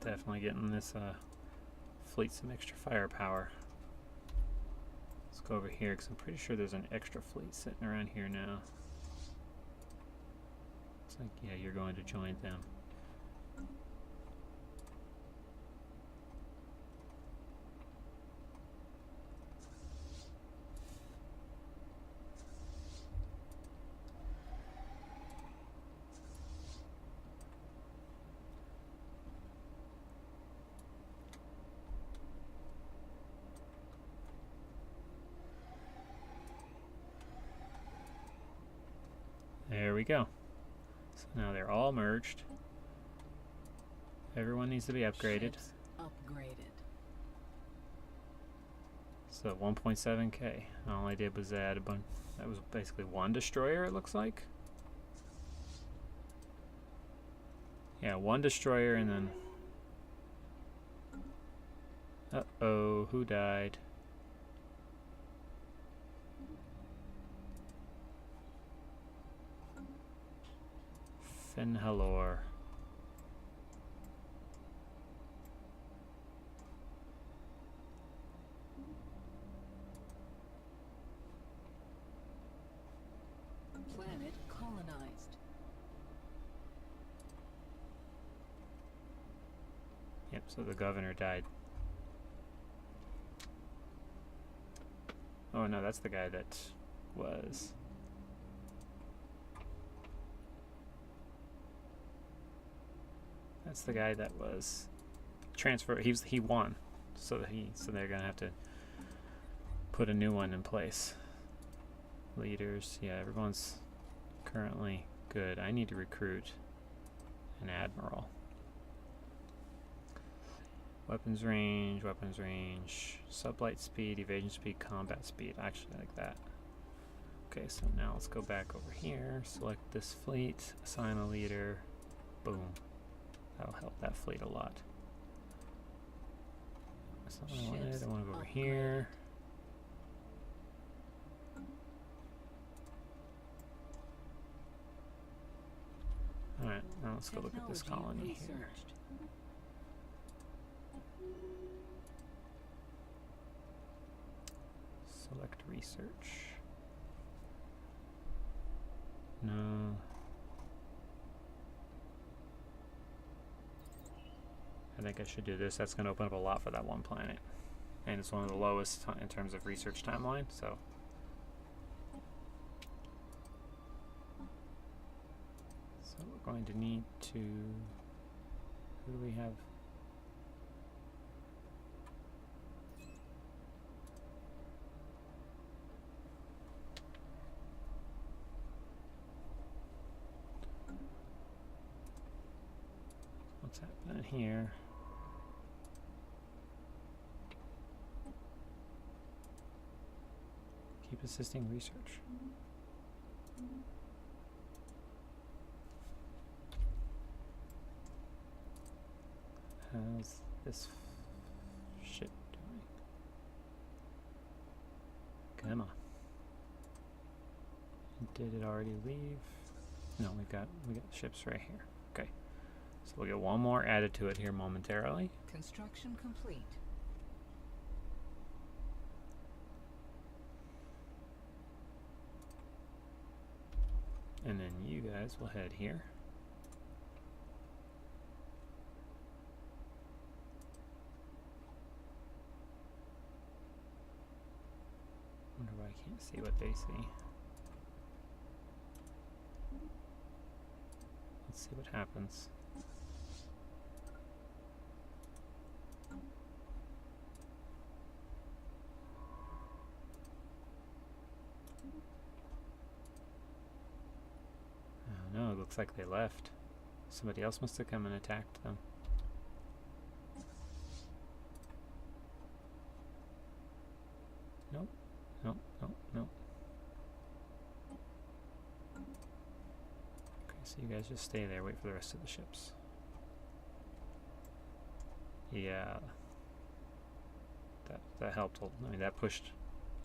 Definitely getting this fleet some extra firepower. Let's go over here because I'm pretty sure there's an extra fleet sitting around here now. It's like, yeah, you're going to join them. There we go. So now they're all merged. Everyone needs to be upgraded. Ships upgraded. So 1.7k. All I did was add a bunch. That was basically one destroyer, it looks like. Yeah, one destroyer and then... Uh-oh, who died? Finhalor. Planet colonized. Yep, so the governor died. Oh no, that's the guy that was... That's the guy that was transferred. He won, so they're gonna have to put a new one in place. Leaders, yeah, everyone's currently good. I need to recruit an admiral. Weapons range, sublight speed, evasion speed, combat speed. I actually like that. Okay, so now let's go back over here, select this fleet, assign a leader, boom. That'll help that fleet a lot. That's not what I wanted. I want to go over here. Alright, now let's go look at this colony here. Select research. No. I think I should do this. That's going to open up a lot for that one planet. And it's one of the lowest in terms of research timeline, so. So we're going to need to. Who do we have? What's happening here? Keep assisting research. How's this ship doing? Come on. Did it already leave? No, we got ships right here. Okay. So we'll get one more added to it here momentarily. Construction complete. And then you guys will head here. Wonder why I can't see what they see. Let's see what happens. Oh no, it looks like they left. Somebody else must have come and attacked them. Nope. Nope. Nope. Nope. Okay, so you guys just stay there, wait for the rest of the ships. Yeah. That helped. I mean, that pushed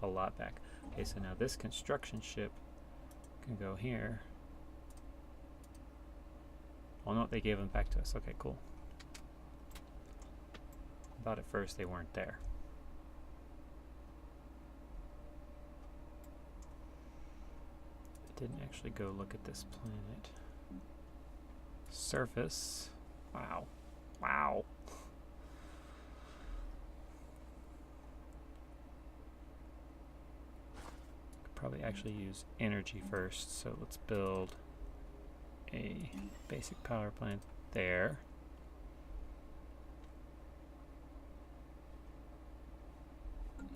a lot back. Okay, so now this construction ship can go here. Oh no, they gave them back to us. Okay, cool. I thought at first they weren't there. I didn't actually go look at this planet. Surface. Wow. Wow. Could probably actually use energy first, so let's build a basic power plant there.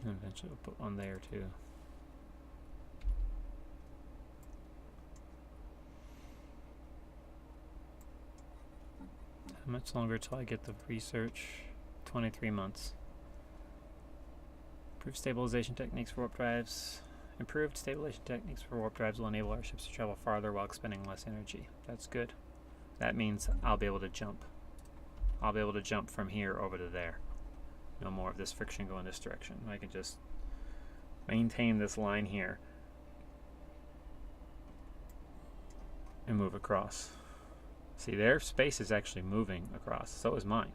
And eventually we'll put one there too. How much longer till I get the research? 23 months. Improved stabilization techniques for warp drives. Improved stabilization techniques for warp drives will enable our ships to travel farther while expending less energy. That's good. That means I'll be able to jump. I'll be able to jump from here over to there. No more of this friction going this direction. I can just maintain this line here and move across. See, their space is actually moving across. So is mine.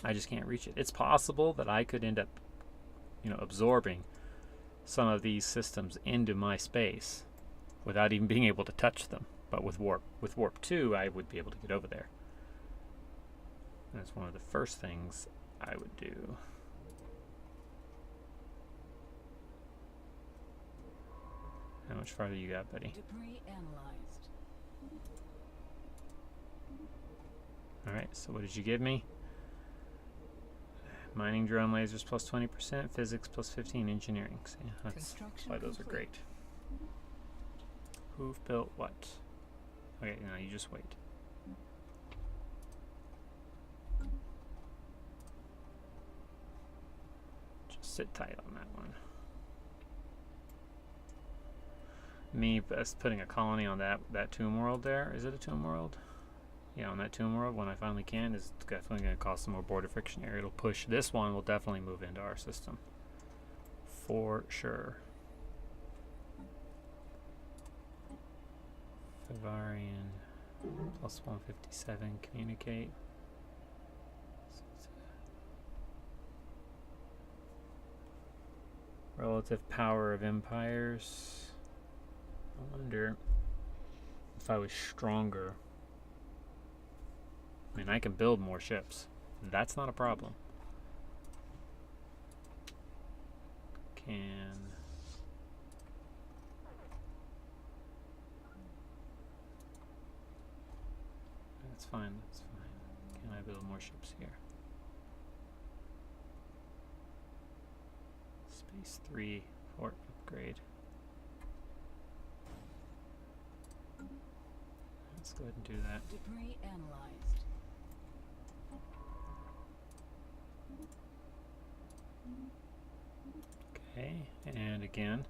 I just can't reach it. It's possible that I could end up, absorbing some of these systems into my space without even being able to touch them. But with warp 2, I would be able to get over there. And that's one of the first things I would do. How much farther you got, buddy? Debris analyzed. Alright, so what did you give me? Mining drone lasers plus 20%, physics plus 15, engineering. See, that's why those are great. Who've built what? Okay, no, you just wait. Just sit tight on that one. me putting a colony on that tomb world there. Is it a tomb world? Yeah, on that tomb world, when I finally can, is definitely going to cause some more border friction area. It'll push. This one will definitely move into our system. For sure. Favarian plus 157, communicate. Relative power of empires. I wonder if I was stronger. I mean, I can build more ships. That's not a problem. That's fine, that's fine. Can I build more ships here? Space 3, port upgrade. Let's go ahead and do that. Debris analyzed. Okay, and again,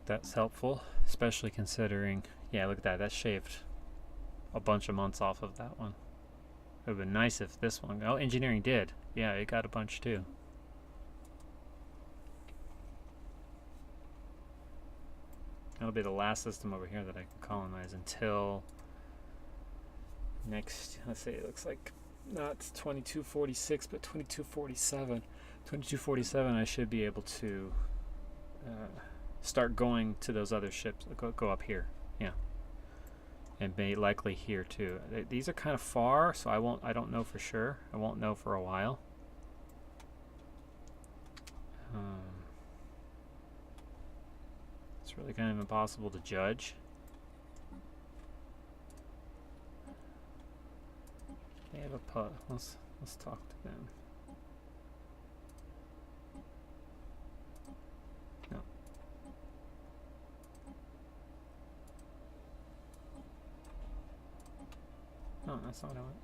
that's helpful, especially considering, yeah, look at that, that shaved a bunch of months off of that one. It would have been nice if this one, oh, engineering did. Yeah, it got a bunch too. That'll be the last system over here that I can colonize until next, let's see, it looks like not 2246, but 2247. 2247, I should be able to start going to those other ships. Go up here, yeah, and may likely here too. These are kind of far, so I don't know for sure. I won't know for a while. It's really kind of impossible to judge. They have a let's talk to them. No. No, that's not what I want.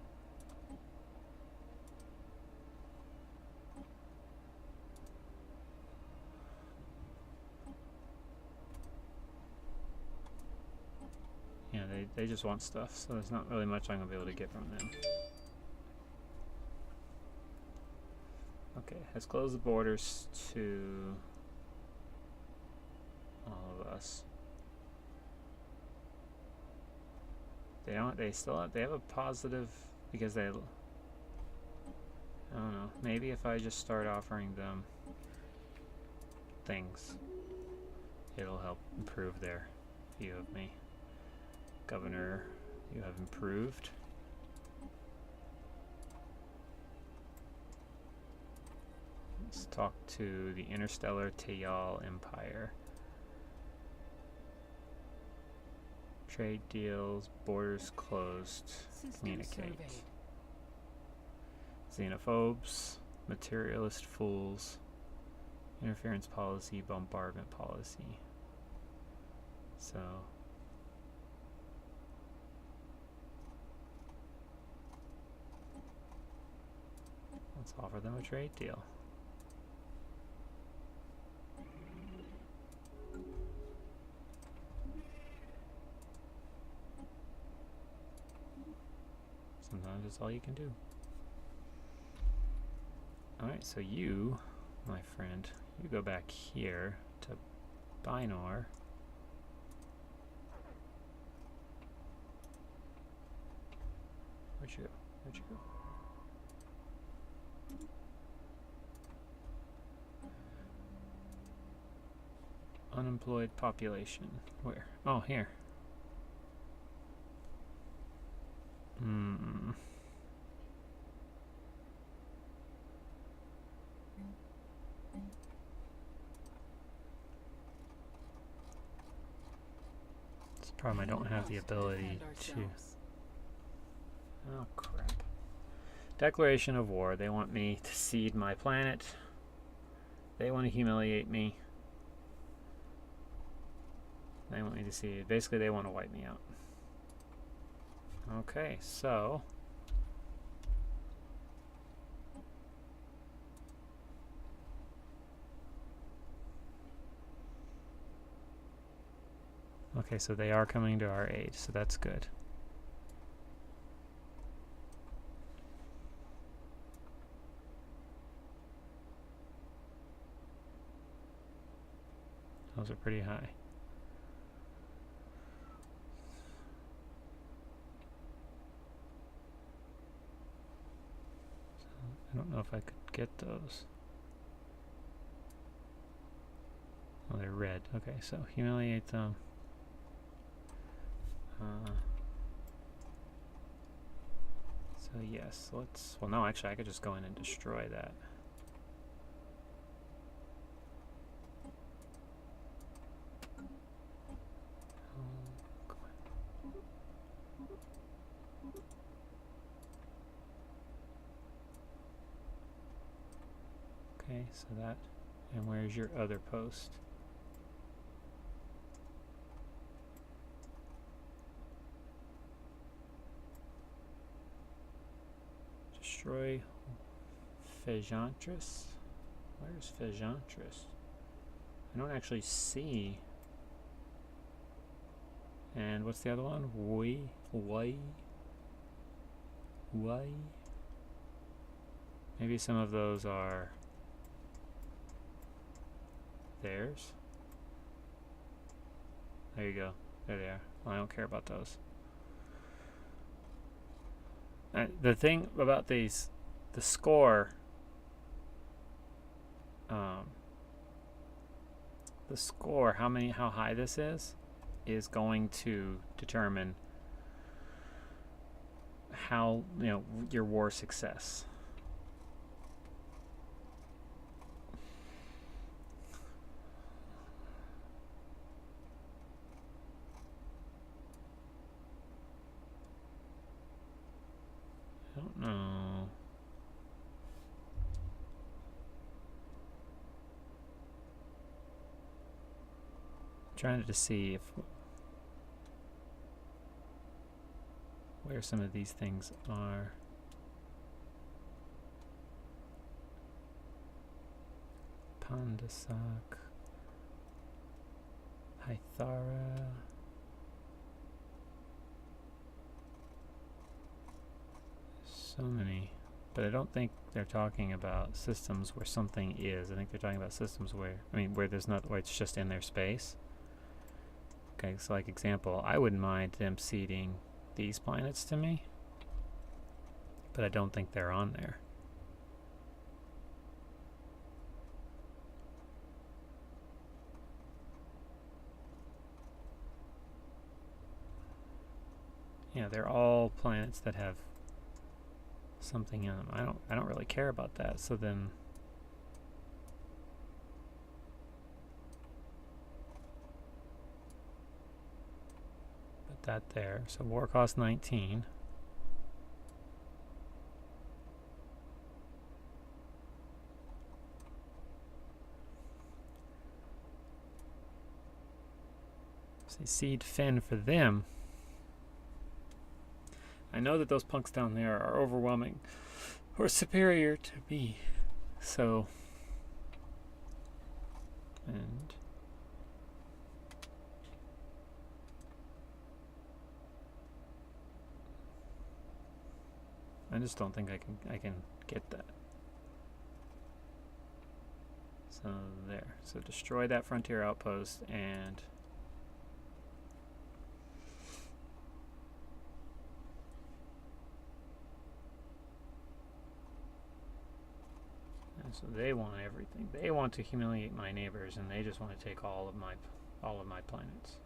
Yeah, they just want stuff, so there's not really much I'm going to be able to get from them. Okay, has closed the borders to all of us. They have a positive, because I don't know, maybe if I just start offering them things, it'll help improve their view of me. Governor, you have improved. Let's talk to the Interstellar Tayal Empire. Trade deals, borders closed, communicate. Xenophobes, materialist fools, interference policy, bombardment policy. So let's offer them a trade deal. Sometimes it's all you can do. Alright, so you, my friend, you go back here to Binor. Where'd you go? Where'd you go? Unemployed population. Where? Oh, here. This problem, I don't have the ability to... Oh, crap. Declaration of war. They want me to cede my planet. They want to humiliate me. They want me to cede. Basically, they want to wipe me out. Okay, so... Okay, so they are coming to our aid, so that's good. Those are pretty high. I don't know if I could get those. Oh, they're red. Okay, so humiliate them. So yes, let's... Well, no, actually, I could just go in and destroy that. Okay, so that... And where's your other post? Destroy Fejantris? Where's Fejantris? I don't actually see. And what's the other one? Why? Maybe some of those are theirs. There you go. There they are. Well, I don't care about those. The thing about these, the score, how high this is going to determine how, your war success. I don't know. Trying to see if where some of these things are. Pandasak, Hythara. So many, but I don't think they're talking about systems where something is. I think they're talking about systems where, where there's not, where it's just in their space. Okay, so like example, I wouldn't mind them seeding these planets to me, but I don't think they're on there. Yeah, they're all planets that have something in them. I don't really care about that. So then put that there. So war cost 19. Say seed Finn for them. I know that those punks down there are overwhelming or superior to me. So, and I just don't think I can get that. So there. So destroy that frontier outpost and so they want everything. They want to humiliate my neighbors, and they just want to take all of my planets.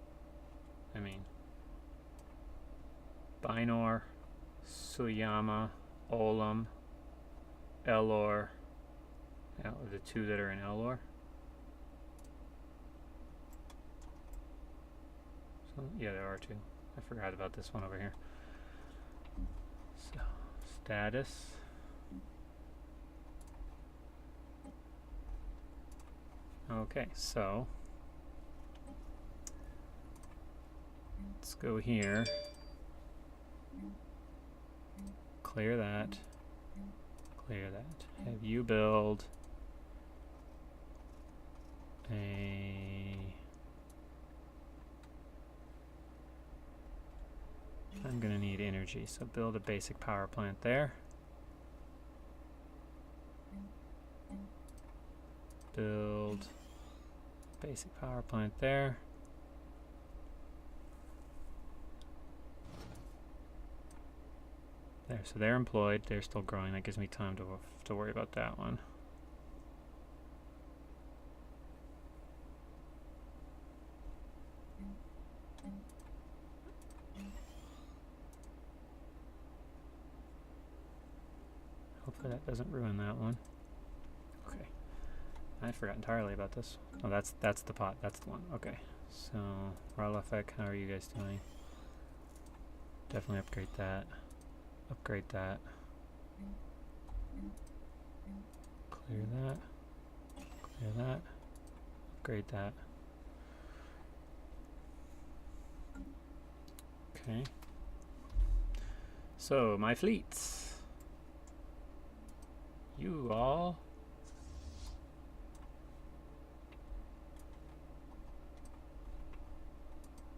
I mean, Binor, Suyama, Olam, Elor. The two that are in Elor. So, yeah, there are two. I forgot about this one over here. So, status. Okay, so let's go here. Clear that. Clear that. Have you build a I'm gonna need energy, so build a basic power plant there. Build basic power plant there. There, so they're employed, they're still growing. That gives me time to worry about that one. Hopefully that doesn't ruin that one. Okay. I forgot entirely about this. Oh, that's the pot. That's the one. Okay. So, Ralafek, how are you guys doing? Definitely upgrade that. Upgrade that. Clear that. Clear that. Upgrade that. Okay. So, my fleets. You all.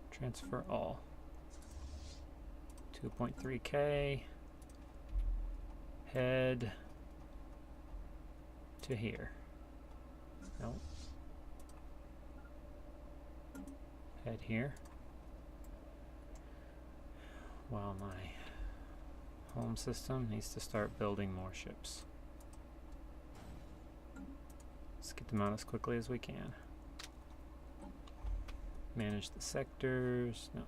Transfer all. 2.3K. Head to here. Nope. Head here. While my home system needs to start building more ships. Let's get them out as quickly as we can. Manage the sectors. No.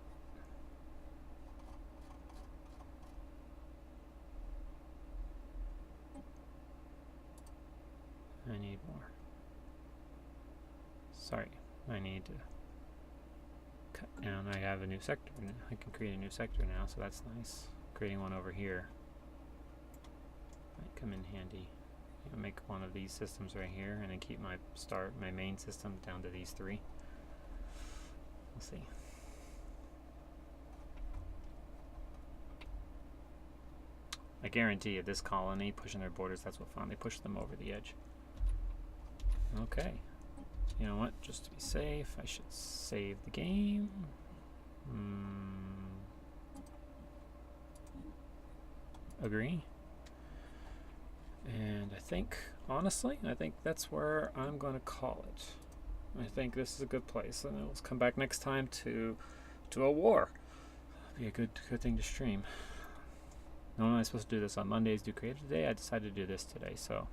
I need more. Sorry, I need to cut down. I have a new sector. I can create a new sector now, so that's nice. Creating one over here might come in handy. I'll make one of these systems right here, and then keep my main system down to these three. We'll see. I guarantee you, this colony pushing their borders, that's what finally pushed them over the edge. Okay. You know what? Just to be safe, I should save the game. Agree. And I think, honestly, I think that's where I'm going to call it. I think this is a good place, and let's come back next time to a war. Be a good thing to stream. Normally I'm supposed to do this on Mondays, do creative today. I decided to do this today, so.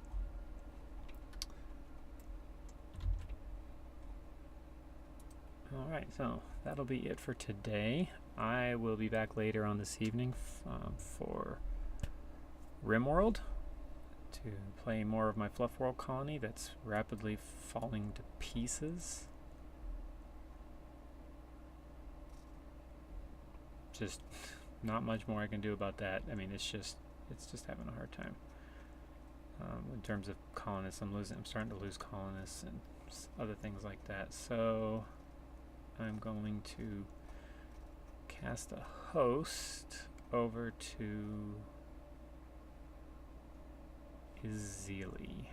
Alright, so that'll be it for today. I will be back later on this evening for RimWorld to play more of my Fluff World colony that's rapidly falling to pieces. Just not much more I can do about that. I mean, it's just having a hard time. In terms of colonists, I'm starting to lose colonists and other things like that. So I'm going to cast a host over to Izili.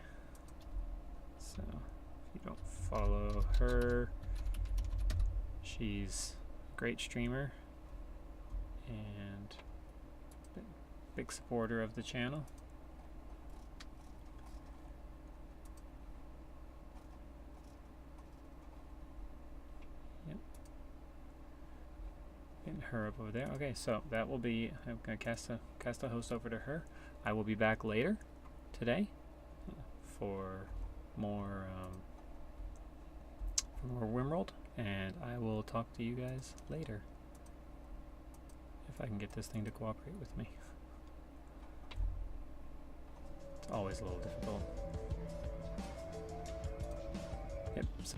So if you don't follow her, she's a great streamer and big supporter of the channel. Yep. Getting her up over there. Okay, so that will be, I'm gonna cast a host over to her. I will be back later today for more RimWorld, and I will talk to you guys later if I can get this thing to cooperate with me. It's always a little difficult. Yep. So